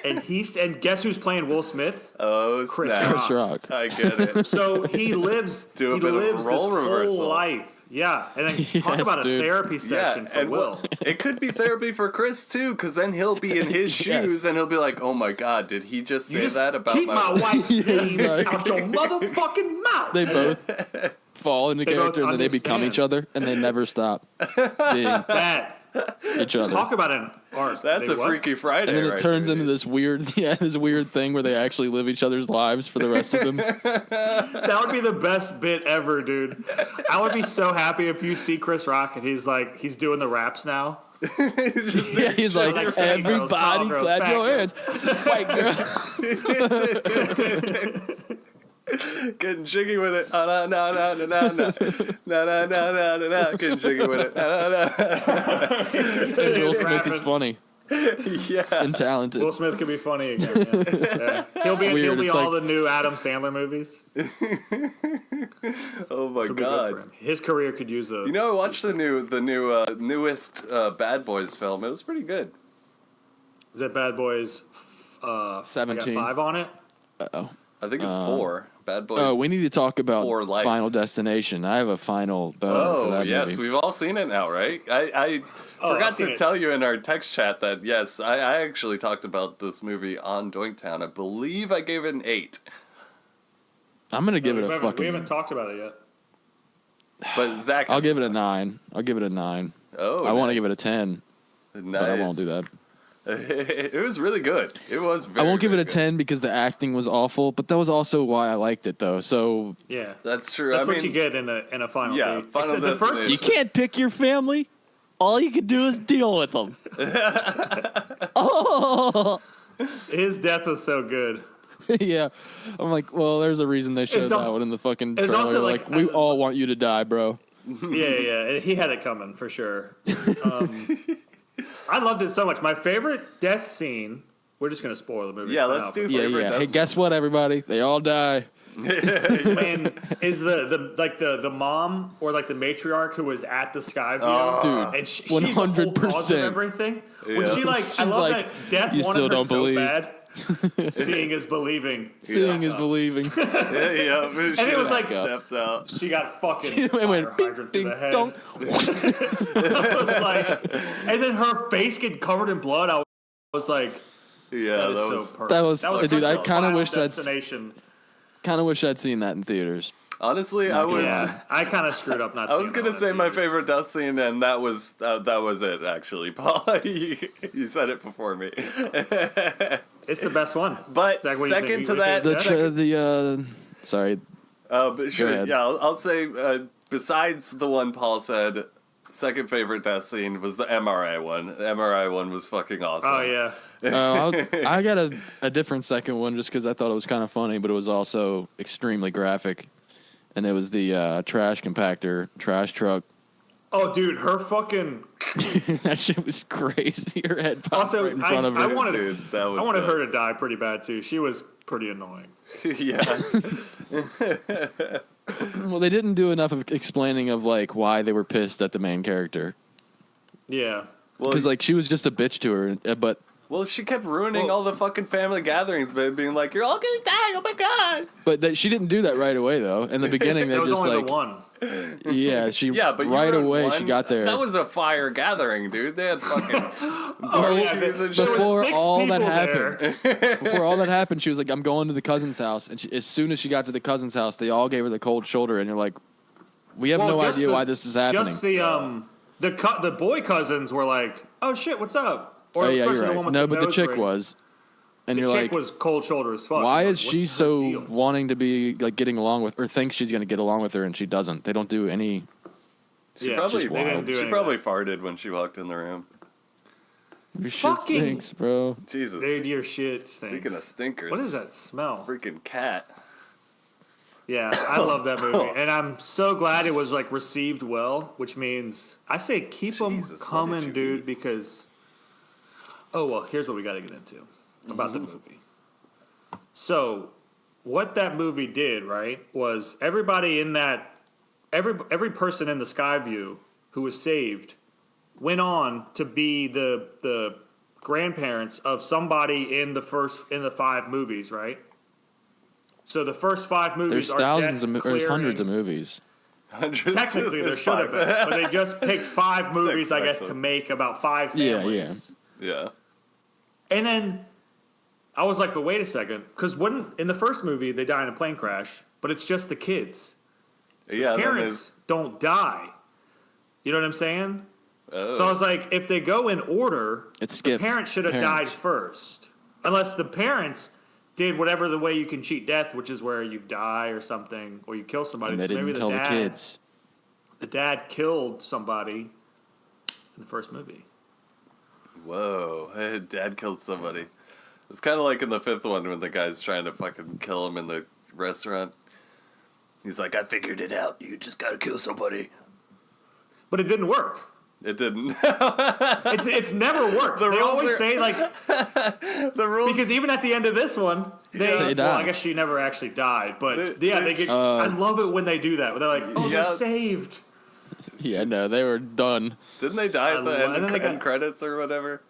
and guess who's playing Will Smith? Oh, Chris snap. Chris Rock. I get it. So he lives Do a he bit of lives role this reversal. whole life. Yeah, and then talk Yes, about a dude. therapy session for and Will. it could be therapy for Chris too, because then he'll be in his Yes. shoes and he'll be like, "Oh my God, did he just You say just that about keep my wife's name like- out your motherfucking mouth. They both fall into They both character, and then they become understand. each other, and they never stop being That each other. talk about an arc. That's They a what? And Freaky Friday, then it right turns there, into dude. this weird thing where they actually live each other's lives for the rest of them. That would be the best bit ever, dude. I would be so happy if you see Chris Rock and he's doing the raps now. Yeah, he's like, like skinny girls, tall everybody girls, clap fat your girls." hands. White girl. Getting jiggy with it. Na na na na na na na na na na na. Getting jiggy with it. Na na na. And Will Smith is funny. Yeah. and talented. Will Smith could be funny again. Yeah. Yeah. He'll Weird, be it's all like- the new Adam Sandler movies. Oh my Should be good for god. him. His career could use a. You know, I watched the newest Bad Boys film. It was pretty good. Is that Bad Boys? 17. 5 on it. Uh-oh. I think it's 4. Bad Boys. Oh, we need to talk about For Life. Final Destination. I have a final bone for Oh, that yes, movie. we've all seen it now, right? I Oh, forgot I've seen to it. tell you in our text chat that, yes, I actually talked about this movie on Doinktown. I believe I gave it an 8. I'm gonna give it a We fucking. haven't talked about it yet. But Zach, I'll give it a 9. I'll give it a 9. Oh, I want to nice. give it a 10, Nice. but I won't do that. It was really good. It was. Very, I won't give it very a 10 because the acting was awful, but that was also why I liked it though. So Yeah, Good. That's true. that's I what mean, you get in a final. Yeah, date. Final Except the first. Destination. you can't pick your family. All you can do is deal with them. Oh, His death was so good. yeah. I'm like, well, there's a reason they showed It's that al- one in the fucking it's trailer. also Like, like- we all want you to die, bro. Yeah. He had it coming for sure. I loved it so much. My favorite death scene. We're just gonna spoil the movie. Yeah, for let's now, do but Yeah, favorite yeah. death Hey, guess what, everybody? They all die. when is the mom or like the matriarch who was at the Skyview, Dude, and she's the whole cause of 100%. everything. When Yeah. she like, I She's love like, that death "You wanted still her don't so believe." bad. Seeing is believing. Seeing is believing. yeah, And it was like steps out. she got fucking It fire went hydrant ding, to the head. dong. I was like, and then her face getting covered in blood. I was like, Yeah, that is that so was. perfect. That was- such dude, I a kinda Final wish that's- Destination. Kind of wish I'd seen that in theaters. Honestly, I was. Yeah, I kind of screwed up not. I was seeing gonna that say in my theaters. favorite death scene, and that was it. Actually, Paul, you said it before me. It's the best one. But Zach, what do you think? second to What do you that, think? Sorry. but sure, ahead. yeah, I'll say besides the one Paul said, second favorite death scene was the MRI one. The MRI one was fucking awesome. Oh yeah. I got a different second one just because I thought it was kind of funny, but it was also extremely graphic. And it was the trash compactor, trash truck. Oh, dude, her fucking. That shit was crazy. Her head popped Also, right in front of her. I wanted, Dude, that was I wanted her nuts. to die pretty bad too. She was pretty annoying. Yeah, Well, they didn't do enough of explaining of like why they were pissed at the main character. Yeah. well, Because like she was just a bitch to her, but well, she kept ruining Well- all the fucking family gatherings by being like, "You're all gonna die! Oh my god!" she didn't do that right away though. In the beginning, they That was just only like the one. yeah, she Yeah, but you right ruined away one. she got there. That was a fire gathering, dude. They had fucking Oh, yeah, barbecues and there shit. was Before 6 all that people there. happened, before all that happened, she was like, "I'm going to the cousin's house," and as soon as she got to the cousin's house, they all gave her the cold shoulder, and you're like, "We have Well, no just idea the- why this is happening." Just the boy cousins were like, "Oh shit, what's up?" Or Oh yeah, especially you're the right. one with No, but the nose chick ring. was, and The you're chick like, was cold shoulder as fuck. "Why Like, is she what's her so deal? wanting to be like getting along with, or thinks she's gonna get along with her, and she doesn't? They don't do any." She Yeah, probably, it's just wild. she probably farted when she walked in the room. Your shit Fucking- stinks, bro. Jesus. Dude, your shit stinks. Speaking of stinkers, What is that smell? Freaking cat. Yeah, I love that movie, and I'm so glad it was like received well. Which means I say keep them Jesus, what did coming, you dude. eat? Because here's what we got to get into about the movie. So, what that movie did, right, was everybody in that every person in the Skyview who was saved went on to be the grandparents of somebody in the 5 movies, right? So the first 5 movies There's are thousands of, death there's hundreds of clearing. movies. Hundreds. Technically, there There's should have been, five. but they just picked 5 movies, I guess, actually. to make about 5 Yeah, families. Yeah. And then I was like, but wait a second, because in the first movie they die in a plane crash, but it's just the kids. Yeah. Then Parents don't die. You know what I'm saying? there's, So I was like, if they go in order, It's the skipped. parents should have died Parents. first. Unless the parents did whatever the way you can cheat death, which is where you die or something, or you kill somebody. And they So maybe didn't tell the dad, kids. the dad killed somebody in the first movie. whoa. Dad killed somebody. It's kind of like in the 5th one when the guy's trying to fucking kill him in the restaurant. He's like, I figured it out. You just gotta kill somebody. But it didn't work. It didn't. It's never worked. The They rules always are- say like The rules. because even at the end of this one, They well, die. I guess she never actually died, but They- they get. I love it when they do that. When they're like, oh, Yeah. they're saved. Yeah, no, they were done. Didn't they die at the and then they end got- credits or whatever?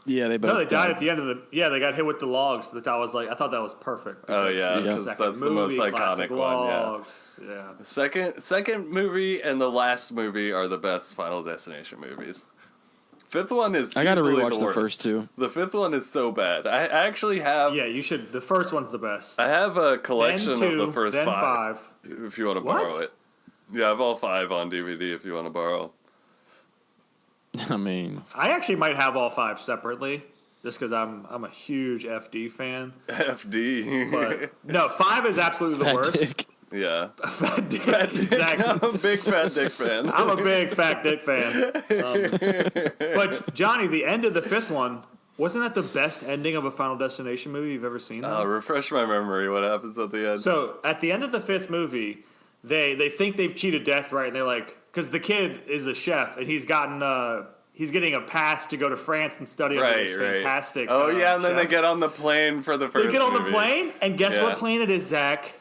Yeah, they both No, they died at the end of the. Yeah, they got hit with the logs. That I was like, I thought that was perfect. Oh because yeah, Yeah. because second that's the most movie, classic iconic one. Yeah. logs. Yeah. Second movie and the last movie are the best Final Destination movies. Fifth one is I gotta easily rewatch the worst. first two. The fifth one is so bad. I actually have Yeah, you should. The first one's the best. I have a collection then two, of the first then five. five. If you want to What? borrow it. Yeah, I have all 5 on DVD if you want to borrow. I mean, I actually might have all 5 separately, just because I'm a huge FD fan. FD. But no, 5 is absolutely the fat worst. dick. yeah. Fat dick. Exactly. I'm a big fat dick fan. I'm a big fat dick fan. But Johnny, the end of the 5th one, wasn't that the best ending of a Final Destination movie you've ever seen? though? Refresh my memory. What happens at the end? So at the end of the 5th movie, they think they've cheated death, right? And they're like, because the kid is a chef and he's getting a pass to go to France and study under right, this right. fantastic. Oh yeah, and then they chef. get on the plane for the first. They get on the movie. plane, and guess Yeah. what plane it is, Zach?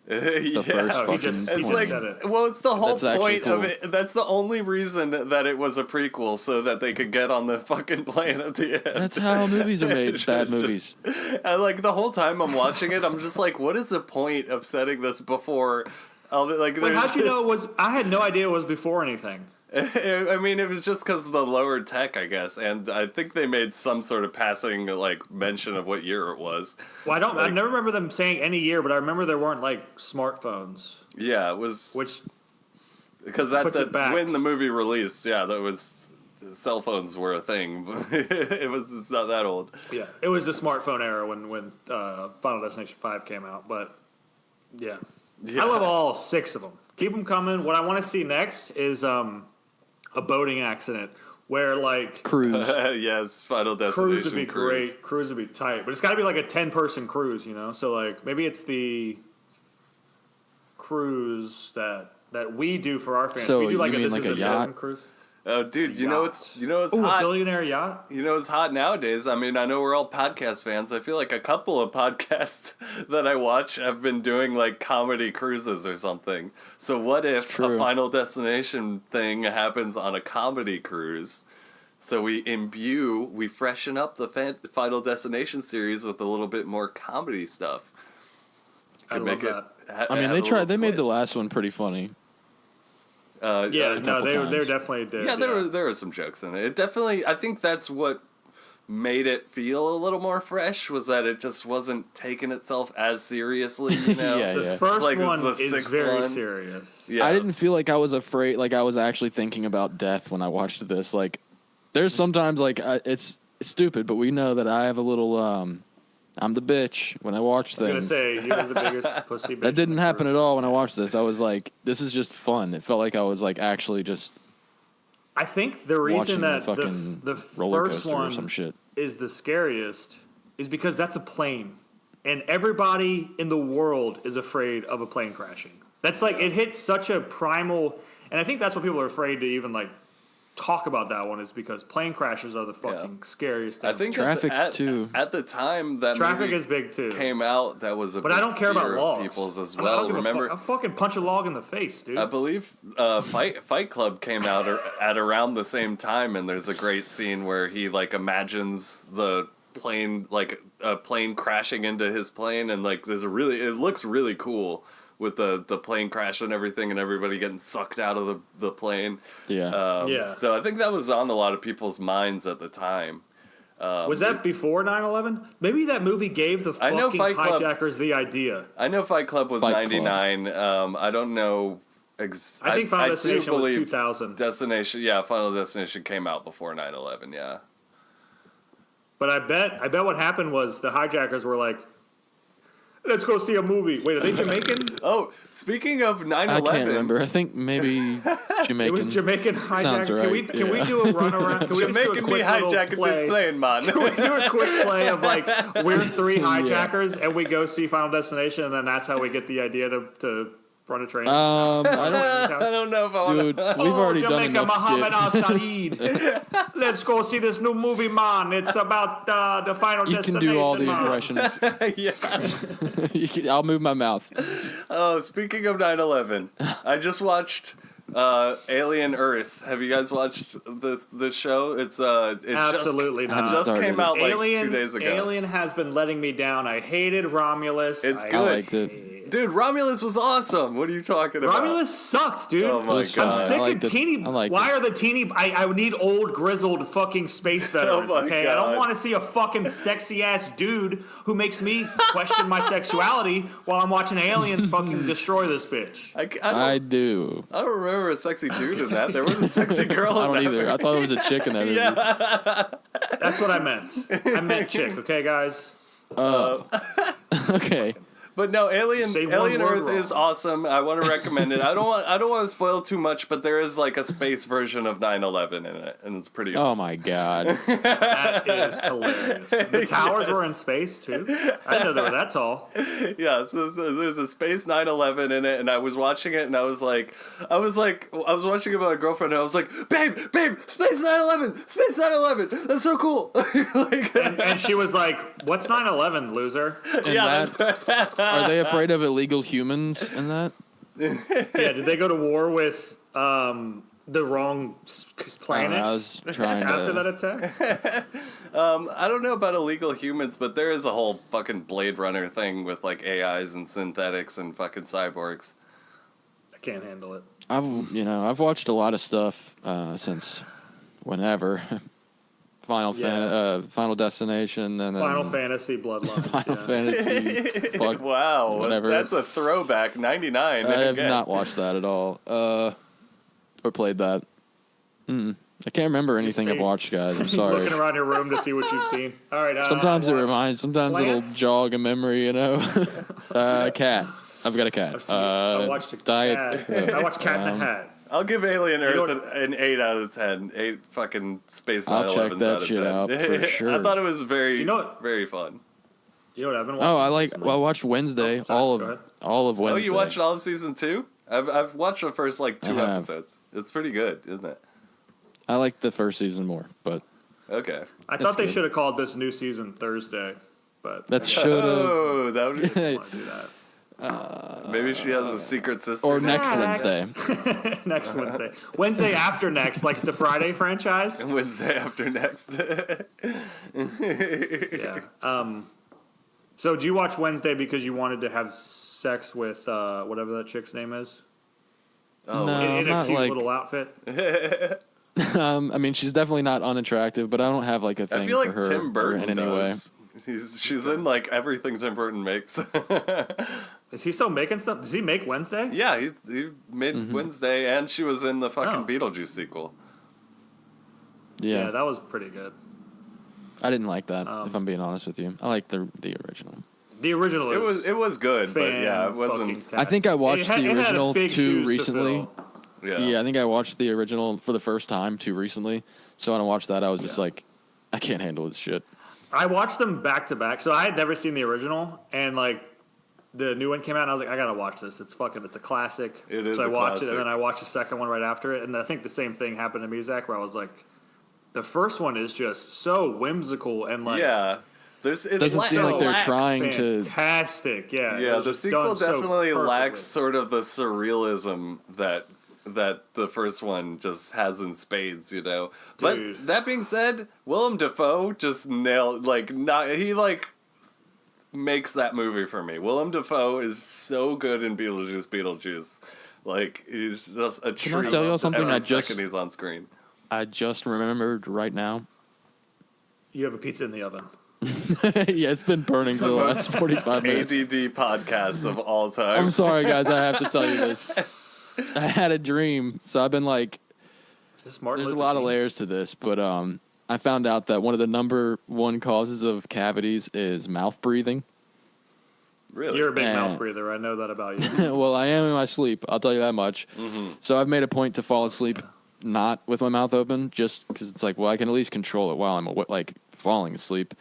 yeah. First Oh, he fucking just It's one. like, said it. well, it's the whole That's actually point of cool. it. That's the only reason that it was a prequel, so that they could get on the fucking plane at the end. That's how movies are made. It's Bad just- movies. And like the whole time I'm watching it, I'm just like, what is the point of setting this before? Like, But there's how'd you know it just- was? I had no idea it was before anything. I mean, it was just because of the lower tech, I guess, and I think they made some sort of passing like mention of what year it was. Well, I never remember them saying any year, but I remember there weren't like smartphones, Yeah, it was which because puts it back. when the movie released, yeah, that was cell phones were a thing. It's not that old. yeah, it was the smartphone era when Final Destination 5 came out. But yeah, Yeah. I love all 6 of them. Keep them coming. What I want to see next is a boating accident where like Cruise. Yes, Final Destination. cruise would be great. Cruise would be tight, but it's got to be like a 10-person cruise, you know. So like maybe it's the cruise that we do for our fans. So we do like you a mean this like is a a yacht? Devon cruise. Oh, dude, you know it's Ooh, a hot. billionaire yacht. You know it's hot nowadays. I mean, I know we're all podcast fans. I feel like a couple of podcasts that I watch have been doing like comedy cruises or something. So what if true. a Final Destination thing happens on a comedy cruise? So we freshen up the Final Destination series with a little bit more comedy stuff. I love that. I mean, they made the last one pretty funny. Yeah, no, couple they times. definitely did. Yeah, there were some jokes in it. It definitely, I think that's what made it feel a little more fresh, was that it just wasn't taking itself as seriously, you know? Yeah, The first Like, one this is the is sixth very one. serious. Yeah. I didn't feel like I was afraid. Like I was actually thinking about death when I watched this. Like, there's sometimes like it's stupid, but we know that I have a little. I'm the bitch when I watch I was gonna things. say you're the biggest pussy. Bitch That didn't in the happen group. at all when I watched this. I was like, this is just fun. It felt like I was like actually just I think the watching reason the that fucking the roller first coaster or one some shit. is the scariest is because that's a plane, and everybody in the world is afraid of a plane crashing. That's like it hits such a primal, and I think that's what people are afraid to even like talk about that one is because plane crashes are the fucking scariest thing. I think Traffic, at, too. At the time that traffic movie is big too. came out, that was a But big I don't care about fear of logs. people's as I mean, I don't well. give a Remember, fuck. I'll fucking punch a log in the face, dude. I believe Fight Club came out at around the same time, and there's a great scene where he like imagines the plane, like a plane crashing into his plane, and like it looks really cool with the plane crash and everything, and everybody getting sucked out of the plane. Yeah. Yeah. So I think that was on a lot of people's minds at the time. Was that before 9/11? Maybe that movie gave the I know fucking Fight Club- hijackers the idea. I know Fight Club was Fight Club. 99. I don't know. I think Final do Destination was believe 2000. Final Destination came out before 9/11. Yeah. But I bet what happened was the hijackers were like, "Let's go see a movie." Wait, are they Jamaican? Oh, speaking of 9/11, I can't remember. I think maybe Jamaican. It was Jamaican Sounds hijackers. right, Can we yeah. do a run around? Can we just do a Jamaican me quick little hijacking play? this plane, man. Can we do a quick play of like we're 3 hijackers and we go see Final Destination, and then that's how we get the idea to Run a train. I don't. I don't know if I want Dude, we've already done Jamaica, enough Muhammad skits. Al Saeed. Let's go see this new movie, man. It's about the final You destination. can do all the man. impressions. Yeah. I'll move my mouth. Oh, speaking of 9/11, I just watched Alien Earth. Have you guys watched the show? It's Absolutely it not. just Started came it. out like Alien, 2 days ago. Alien has been letting me down. I hated Romulus. It's I good. liked it. Dude, Romulus was awesome. What are you talking about? Romulus sucked, dude. Oh my was god. I'm fun. sick I liked of it. teeny. I liked Why it. are the teeny? I need old grizzled fucking space veterans. Oh my okay, I don't God. want to see a fucking sexy ass dude who makes me question my sexuality while I'm watching aliens fucking destroy this bitch. I do. I don't remember a sexy dude in that. There was a sexy girl I in don't that. either. I thought it was a chick in that movie. That's what I meant. I meant chick. Okay, guys. Okay. But no, Say one Alien word Earth wrong. is awesome. I want to recommend it. I don't want to spoil too much, but there is like a space version of 9/11 in it, and it's pretty Oh awesome. my god. That is hilarious. The towers were in Yes. space too. I didn't know they were that tall. Yeah, so there's a space 9/11 in it, and I was watching it, and I was watching it with my girlfriend, and I was like, babe, space 9/11, space 9/11, that's so cool. Like, And she was like, "What's 9/11, loser?" And yeah, that, are they afraid of illegal humans in that? Yeah, did they go to war with the wrong planet I was trying after that to. attack? I don't know about illegal humans, but there is a whole fucking Blade Runner thing with like AIs and synthetics and fucking cyborgs. I can't handle it. I've watched a lot of stuff since whenever. Final Destination, and then Final Fantasy Bloodlines. Final Fantasy. Fuck, Wow, whatever. that's a throwback. 99. I have again. not watched that at all. Or played that. I can't remember anything I've stay- watched, guys. I'm sorry. Looking around your room to see what you've seen. All right. Sometimes it watch reminds. Sometimes Plants? it'll jog a memory. Cat. I've got a cat. I've seen, I watched a Diet. cat. I watched Cat in the Hat. I'll give Alien know Earth what- an 8 out of 10. 8 fucking Space I'll 9/11s check that out of shit 10. out for sure. I thought it was very, You know what- very fun. You know what I've been watching? Oh, I recently? watched Wednesday. Oh, sorry, go ahead. all of Oh, Wednesday. you watched all of season 2? I've watched the first like 2 I have. episodes. It's pretty good, isn't it? I like the first season more, but Okay. I That's thought they good. should have called this new season Thursday, but that I should have. Oh, that would, didn't want to do that. maybe she has a secret sister. Or next Yeah. Wednesday. Next Wednesday. Wednesday after next, like the Friday franchise. Wednesday after next. Yeah. So do you watch Wednesday because you wanted to have sex with whatever that chick's name is? Oh, No. In a not cute like- little outfit? I mean, she's definitely not unattractive, but I don't have like a thing I feel like for her Tim Burton in any way. does. She's in like everything Tim Burton makes. Is he still making stuff? Does he make Wednesday? Yeah, he made Mm-hmm. Wednesday, and she was in the fucking Oh. Beetlejuice sequel. Yeah, that was pretty good. I didn't like that. If I'm being honest with you, I like the original. The original It was good, but yeah, it wasn't. I think I watched the it had original big too shoes to recently. fill. Yeah, Yeah, I think I watched the original for the first time too recently. So when I watched that, I was just Yeah. like, I can't handle this shit. I watched them back to back, so I had never seen the original, and like the new one came out, and I was like, I gotta watch this. It's a classic. It is So I a watched it, classic. and then I watched the second one right after it, and I think the same thing happened to me, Zach, where I was like, the first one is just so whimsical and like yeah. It Doesn't seem like they're trying to. fantastic. Yeah, it Yeah, was the just sequel done so definitely lacks perfectly. sort of the surrealism that the first one just has in spades, you know. Dude. But that being said, Willem Dafoe just nailed he makes that movie for me. Willem Dafoe is so good in Beetlejuice. Like he's just a treat. Can I tell y'all something? every I just second he's on screen. I just remembered right now. You have a pizza in the oven. Yeah, it's been burning for the last 45 minutes. ADD podcasts of all time. I'm sorry, guys. I have to tell you this. I had a dream, so I've been like, Is this Martin there's a Luther lot of King? layers to this, but I found out that one of the number one causes of cavities is mouth breathing. Really? You're a big Yeah. mouth breather. I know that about you. Well, I am in my sleep. I'll tell you that much. Mm-hmm. So I've made a point to fall asleep not with my mouth open, just because it's like, well, I can at least control it while I'm like falling asleep.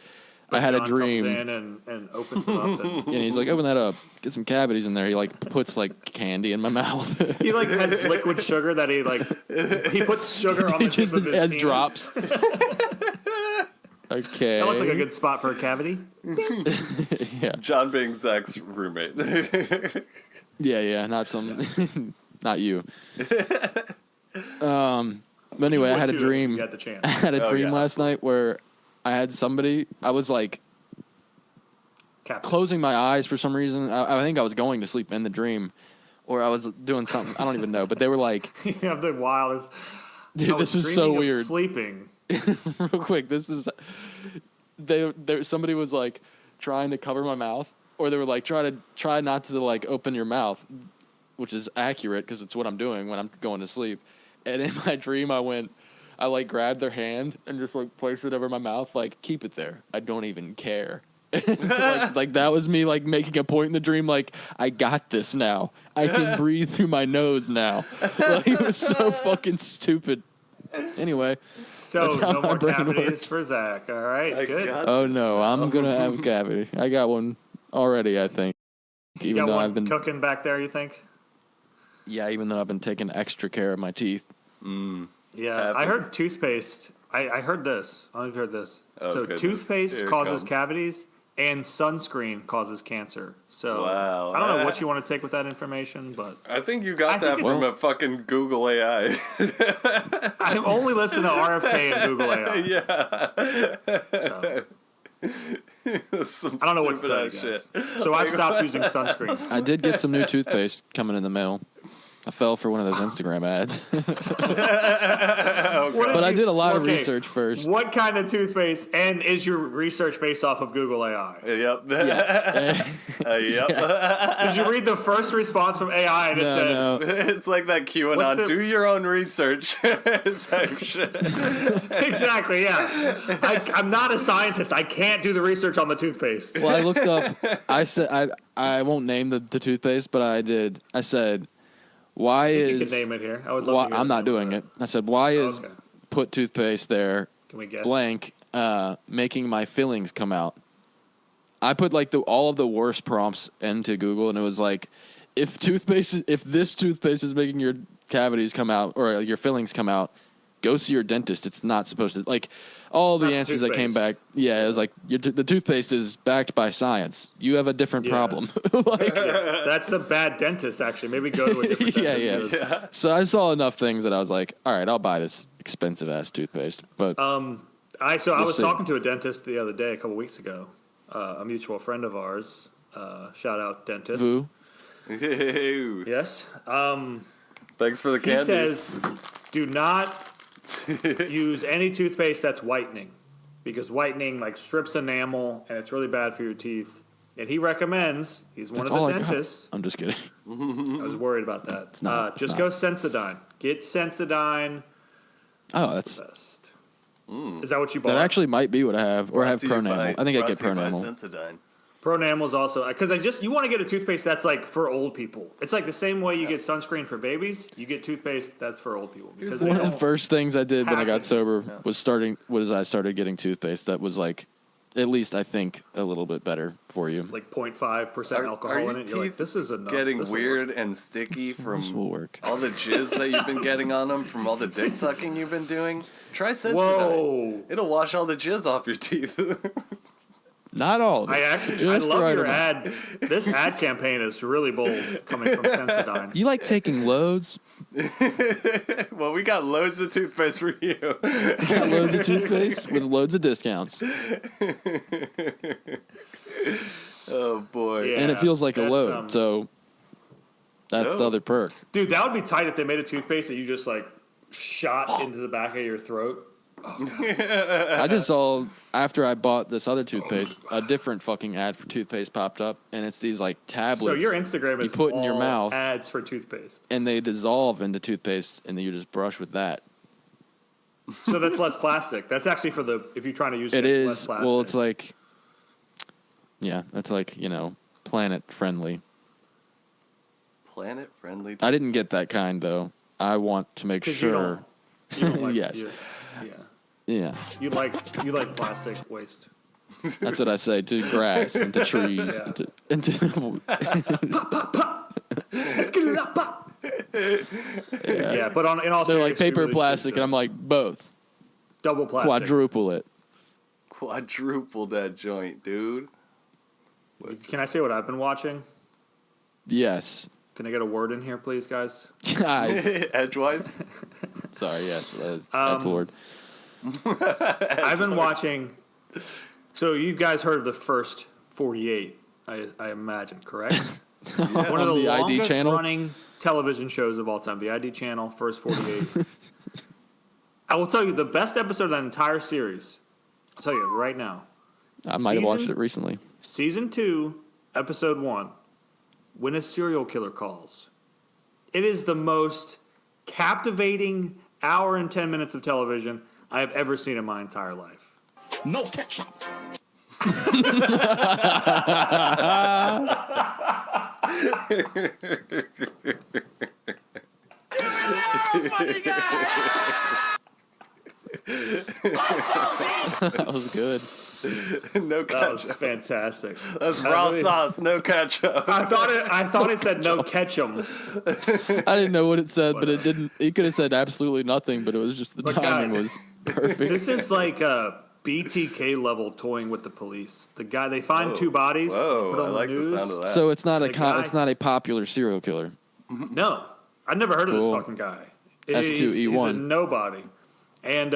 I had John a dream. comes in and opens them up. And And he's like, open that up. Get some cavities in there. He like puts like candy in my mouth. he like has liquid sugar that he puts sugar on the He just tip of his has penis. drops. Okay. That looks like a good spot for a cavity. Yeah. John being Zach's roommate. Yeah. Not not you. But anyway, I had a Would too if dream. You got the chance. I had a Oh, dream yeah, last night where I had somebody. I was like Captain. closing my eyes for some reason. I think I was going to sleep in the dream, or I was doing something. I don't even know. But they were like, You have the wildest. "Dude, I was this is so dreaming of weird." Sleeping. Real quick, this is. Somebody was like trying to cover my mouth, or they were like try not to like open your mouth, which is accurate because it's what I'm doing when I'm going to sleep. And in my dream, I like grabbed their hand and just like placed it over my mouth, like keep it there. I don't even care. like that was me like making a point in the dream, like I got this now. I can breathe through my nose now. Like, it was so fucking stupid. Anyway, So that's how no my more brain cavities works. for Zach. All right, good. Oh no, I'm gonna have a cavity. I got one already, I think. You Even got though one I've been cooking back there. You think? even though I've been taking extra care of my teeth. Yeah, I heard toothpaste. I heard this. I've heard this. Oh, So goodness. toothpaste Here it causes comes. cavities, and sunscreen causes cancer. So Wow. I don't know what you want to take with that information, but I think you got I think that it's- from a fucking Google AI. I only listen to RFK and Google AI. Yeah. So, Some I don't know what to stupid tell you ass guys. shit. So I've stopped using sunscreen. I did get some new toothpaste coming in the mail. I fell for one of those Instagram ads. But I did a lot of research first. What kind of toothpaste? And is your research based off of Google AI? Yep. Yes. Yep. Did you read the first response from AI and it said, no. It's like that What's QAnon. the- Do your own research type shit. exactly, yeah. I'm not a scientist. I can't do the research on the toothpaste. Well, I looked up. I said I won't name the toothpaste, but I did. I said, why You is can name it here. I would love why, to hear I'm the not name of doing that. it. I said, why is Okay. put toothpaste there Can we guess? blank making my fillings come out? I put like all of the worst prompts into Google, and it was like, if this toothpaste is making your cavities come out or your fillings come out, go see your dentist. It's not supposed to. Like all Not the the answers that came back, toothpaste. yeah, it was like the toothpaste is backed by science. You have a different Yeah. problem. Like, That's a bad dentist, actually. Maybe go to a different dentist. yeah. So I saw enough things that I was like, all right, I'll buy this expensive ass toothpaste. But I was see. talking to a dentist the other day, a couple weeks ago. A mutual friend of ours. Shout out dentist. Vu, Ew. Yes. Thanks for the He candy. says, do not use any toothpaste that's whitening, because whitening like strips enamel and it's really bad for your teeth. And he recommends, he's one that's of all the I got. dentists. I'm just kidding. I was worried about that. It's not, it's just not. go Sensodyne. Get Sensodyne. Oh, that's Best. Is that what you bought? that actually might be what I have, or I have Pronamel. I think I get Pronamel. Sensodyne. Pronamel is also, because you want to get a toothpaste that's like for old people. It's like the same way you get sunscreen for babies, you get toothpaste that's for old people. Because they One of the don't- first things I did when I got Happened. sober was I started getting toothpaste that was like, at least I think a little bit better for you. like 0.5% alcohol your in it. You're like, teeth this is enough. getting This will weird work. and sticky from This will work. all the jizz that you've been getting on them from all the dick sucking you've been doing? Try Sensodyne. Whoa. It'll wash all the jizz off your teeth. Not all of it. I love Just the right your amount. ad. This ad campaign is really bold coming from Sensodyne. You like taking loads? Well, we got loads of toothpaste for you. Got loads of toothpaste with loads of discounts. Oh boy. Yeah, And it feels like a that's, load, so that's the No. other perk. Dude, that would be tight if they made a toothpaste that you just like shot into the back of your throat. I just saw, after I bought this other toothpaste, a different fucking ad for toothpaste popped up, and it's these like tablets. So your Instagram is you put in your all mouth. ads for toothpaste. And they dissolve into toothpaste, and then you just brush with that. So that's less plastic. That's actually for if you're trying to use It less is, plastic. well, it's like, yeah, that's like, planet friendly. Planet friendly. I didn't get that kind, though. I want to make 'Cause you sure. don't like, Yes. yeah. Yeah. You like plastic waste. That's what I say to grass and to trees Yeah. and to Yeah, but in all they're like seriously, paper or really plastic, should and I'm like both. double plastic. Quadruple it. Quadruple that joint, dude. Can I say what I've been watching? Yes. Can I get a word in here, please, guys? Guys. Edgewise. Sorry, yes. Lord. I've been watching. So you guys heard of the first 48? I imagine, correct? One of the the ID longest channel? running television shows of all time. The ID channel, first 48. I will tell you the best episode of that entire series. I'll tell you right now. I might have watched Season- it recently. Season 2, episode 1. When a serial killer calls. It is the most captivating hour and 10 minutes of television I have ever seen in my entire life. No ketchup. That was good. No That was ketchup. fantastic. That's raw sauce, no ketchup. I thought it said no ketchum. I didn't know what it said, but it didn't. It could have said absolutely nothing, but it was just the But timing guys, was perfect. This is like a BTK level toying with the police. The guy they find two bodies, Whoa, put on I like the news. the sound of that. So it's not The guy- it's not a popular serial killer. No, I've never heard of this Cool. fucking guy. S2E1. He's a nobody. And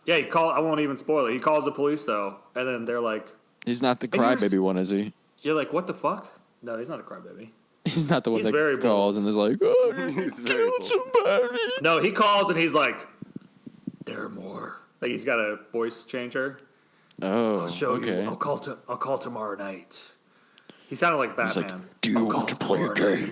yeah, he called. I won't even spoil it. He calls the police though, and then they're like, He's not the And you're- crybaby one, is he? "You're like, what the fuck? No, he's not a crybaby. He's not the one He's that very calls and is like, "Oh, you He's very killed bold. somebody." No, he calls and he's like, there are more. Like he's got a voice changer. Oh, I'll show okay. you. I'll call tomorrow night. He sounded like He's Batman. like, "Do you want to play a game?"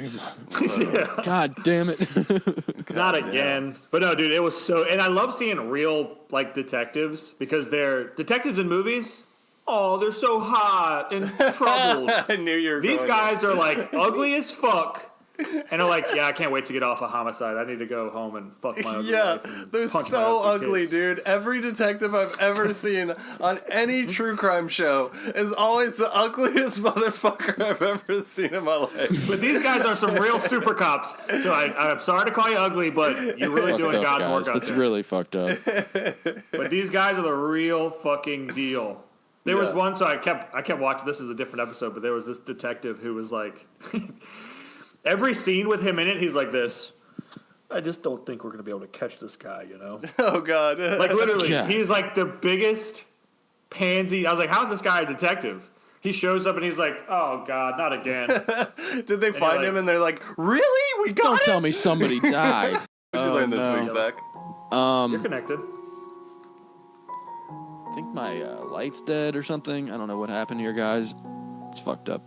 Yeah. God damn it! Not again. But no, dude, it was so. And I love seeing real like detectives because they're detectives in movies. Oh, they're so hot and troubled. I knew you were These going guys are like ugly as fuck. And they're like, yeah, I can't wait to get off a homicide. I need to go home and fuck my ugly Yeah, wife and they're punch my so ugly, kids. dude. Every detective I've ever seen on any true crime show is always the ugliest motherfucker I've ever seen in my life. But these guys are some real super cops. So I'm sorry to call you ugly, but you're really Fucked doing up, God's guys. work out That's there. really fucked up. But these guys are the real fucking deal. There was Yeah. one, so I kept watching. This is a different episode, but there was this detective who was like, every scene with him in it, he's like this. I just don't think we're gonna be able to catch this guy, you know? Oh god. Like literally, Yeah. he's like the biggest pansy. I was like, how's this guy a detective? He shows up and he's like, oh god, not again. Did they find like- him and they're like, really? We got Don't it? tell me somebody died. What'd you learn this no. week, Zach? You're connected. I think my light's dead or something. I don't know what happened here, guys. It's fucked up.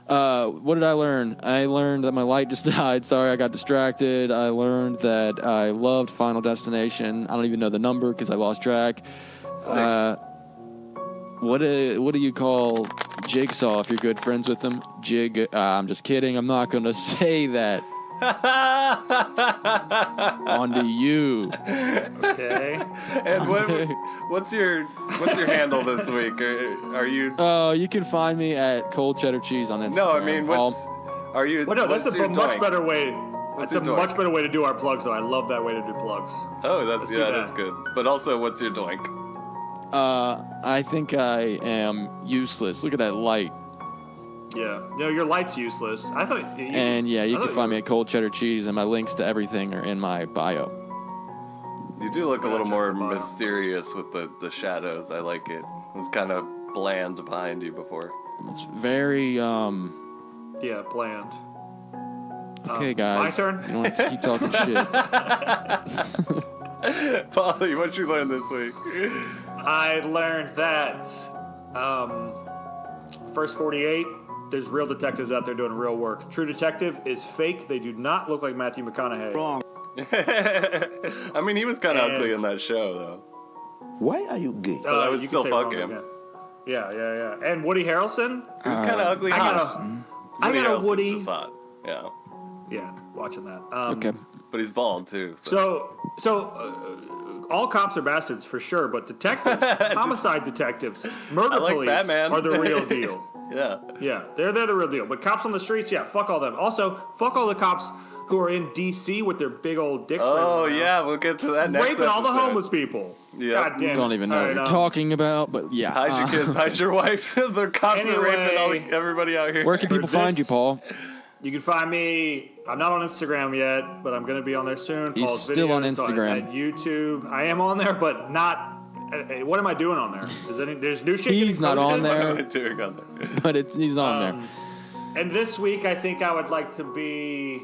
What did I learn? I learned that my light just died. Sorry, I got distracted. I learned that I loved Final Destination. I don't even know the number because I lost track. 6. What do you call Jigsaw if you're good friends with him? I'm just kidding. I'm not going to say that. On to you. Okay. And what's your handle this week? Are you? You can find me at Cold Cheddar Cheese on Instagram. No, I mean, are you? Well, no, that's what's a your much doink? better way. What's That's a your doink? much better way to do our plugs, though. I love that way to do plugs. Oh, do that that. is good. But also, what's your doink? I think I am useless. Look at that light. Yeah. No, your light's useless. I thought. And yeah, you I can thought find me at Cold Cheddar Cheese, and my links to everything are in my bio. You do look a little check more your bio. mysterious with the shadows. I like it. It was kind of bland behind you before. It's very Yeah, bland. okay, guys. my turn? You don't have to keep talking shit. Polly, what you learn this week? I learned that first 48. There's real detectives out there doing real work. True Detective is fake. They do not look like Matthew McConaughey. Wrong. I mean, he was kind of And- ugly in that show, though. Why are you gay? I would you can still say fuck wrong him. again. Yeah. And Woody Harrelson. He was kind of ugly. I hot. got a Harrelson's Woody. just hot. Yeah, Yeah, watching that. Okay. but he's bald too. So. So all cops are bastards for sure, but detectives, homicide detectives, murder I like police Batman. are the real deal. Yeah. Yeah, they're the real deal. But cops on the streets, yeah, fuck all them. Also, fuck all the cops who are in D.C. with their big old dicks. Oh yeah, we'll get to that next raping all the episode. homeless people. Yeah. God damn. Don't even know what you're talking about, but yeah. Hide your kids, hide your wives. The cops are raping everybody out here. Where can people find you, Paul? You can find me. I'm not on Instagram yet, but I'm going to be on there soon. He's Paul's still on videos Instagram. At YouTube. I am on there, but not. What am I doing on there? There's new shit. He's not on What am I there, doing on there? but he's not on there. And this week, I think I would like to be.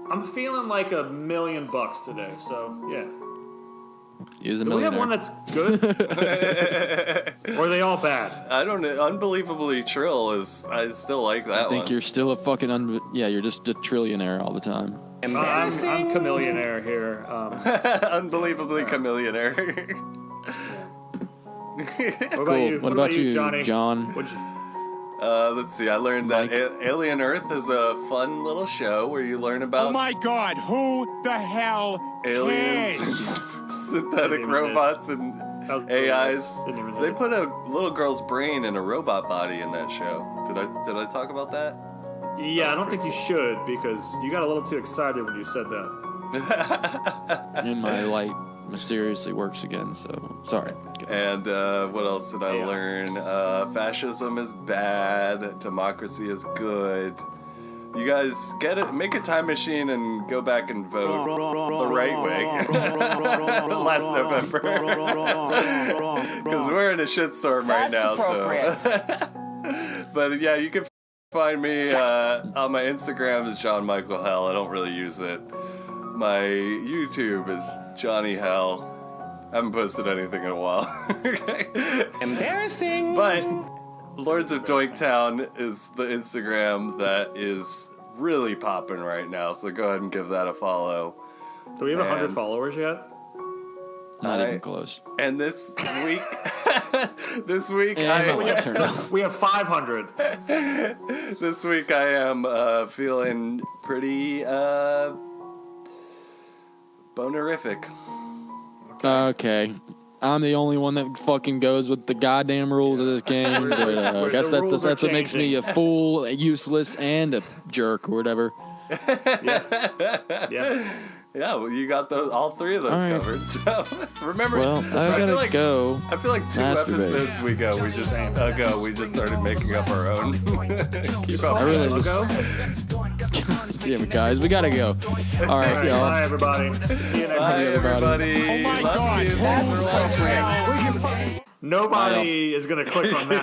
I'm feeling like $1 million today, so yeah. He's a Do we have millionaire. one that's good? Or are they all bad? I don't know. Unbelievably Trill is. I still like that I think one. you're still a fucking you're just a trillionaire all the time. I'm chameleonaire here. Unbelievably chameleonaire. What about Cool. you? What about you, Johnny? John? What'd you- Let's see. I learned that Mike? Alien Earth is a fun little show where you learn about Oh my God! Who the hell aliens, cares? synthetic Didn't even robots, and That was AIs. Didn't even hit They it. put a little girl's brain in a robot body in that show. Did I talk about that? Yeah, I don't think you should because you got a little too excited when you said that. And my light mysteriously works again, so sorry. And what else did I learn? Fascism is bad. Democracy is good. You guys get it. Make a time machine and go back and vote the right way. Last November. Because we're in a shitstorm right now. So. But yeah, you can find me on my Instagram is John Michael Hell. I don't really use it. My YouTube is Johnny Hell. I haven't posted anything in a while. Embarrassing. But Lords of Doinktown is the Instagram that is really popping right now. So go ahead and give that a follow. Do we have 100 And- followers yet? Not I- even close. And this week, this week And my light turned on. We have 500. this week I am feeling pretty bonerific. Okay. I'm the only one that fucking goes with the goddamn rules of this game, but I guess the rules are that's what makes me a fool, a useless, and a jerk or whatever. Yeah. Yeah, well, you got all three of those All right. covered. So remember, Well, I feel gotta like, go. I feel like 2 masturbate. episodes we just started making up our own. Keep up. I really I'll go. Damn it, guys, we gotta go. All right, All right, y'all. bye, everybody. See you next Bye, week. everybody. Oh my Love God! you. Thanks for watching. Where's your fucking Nobody is going to click on that.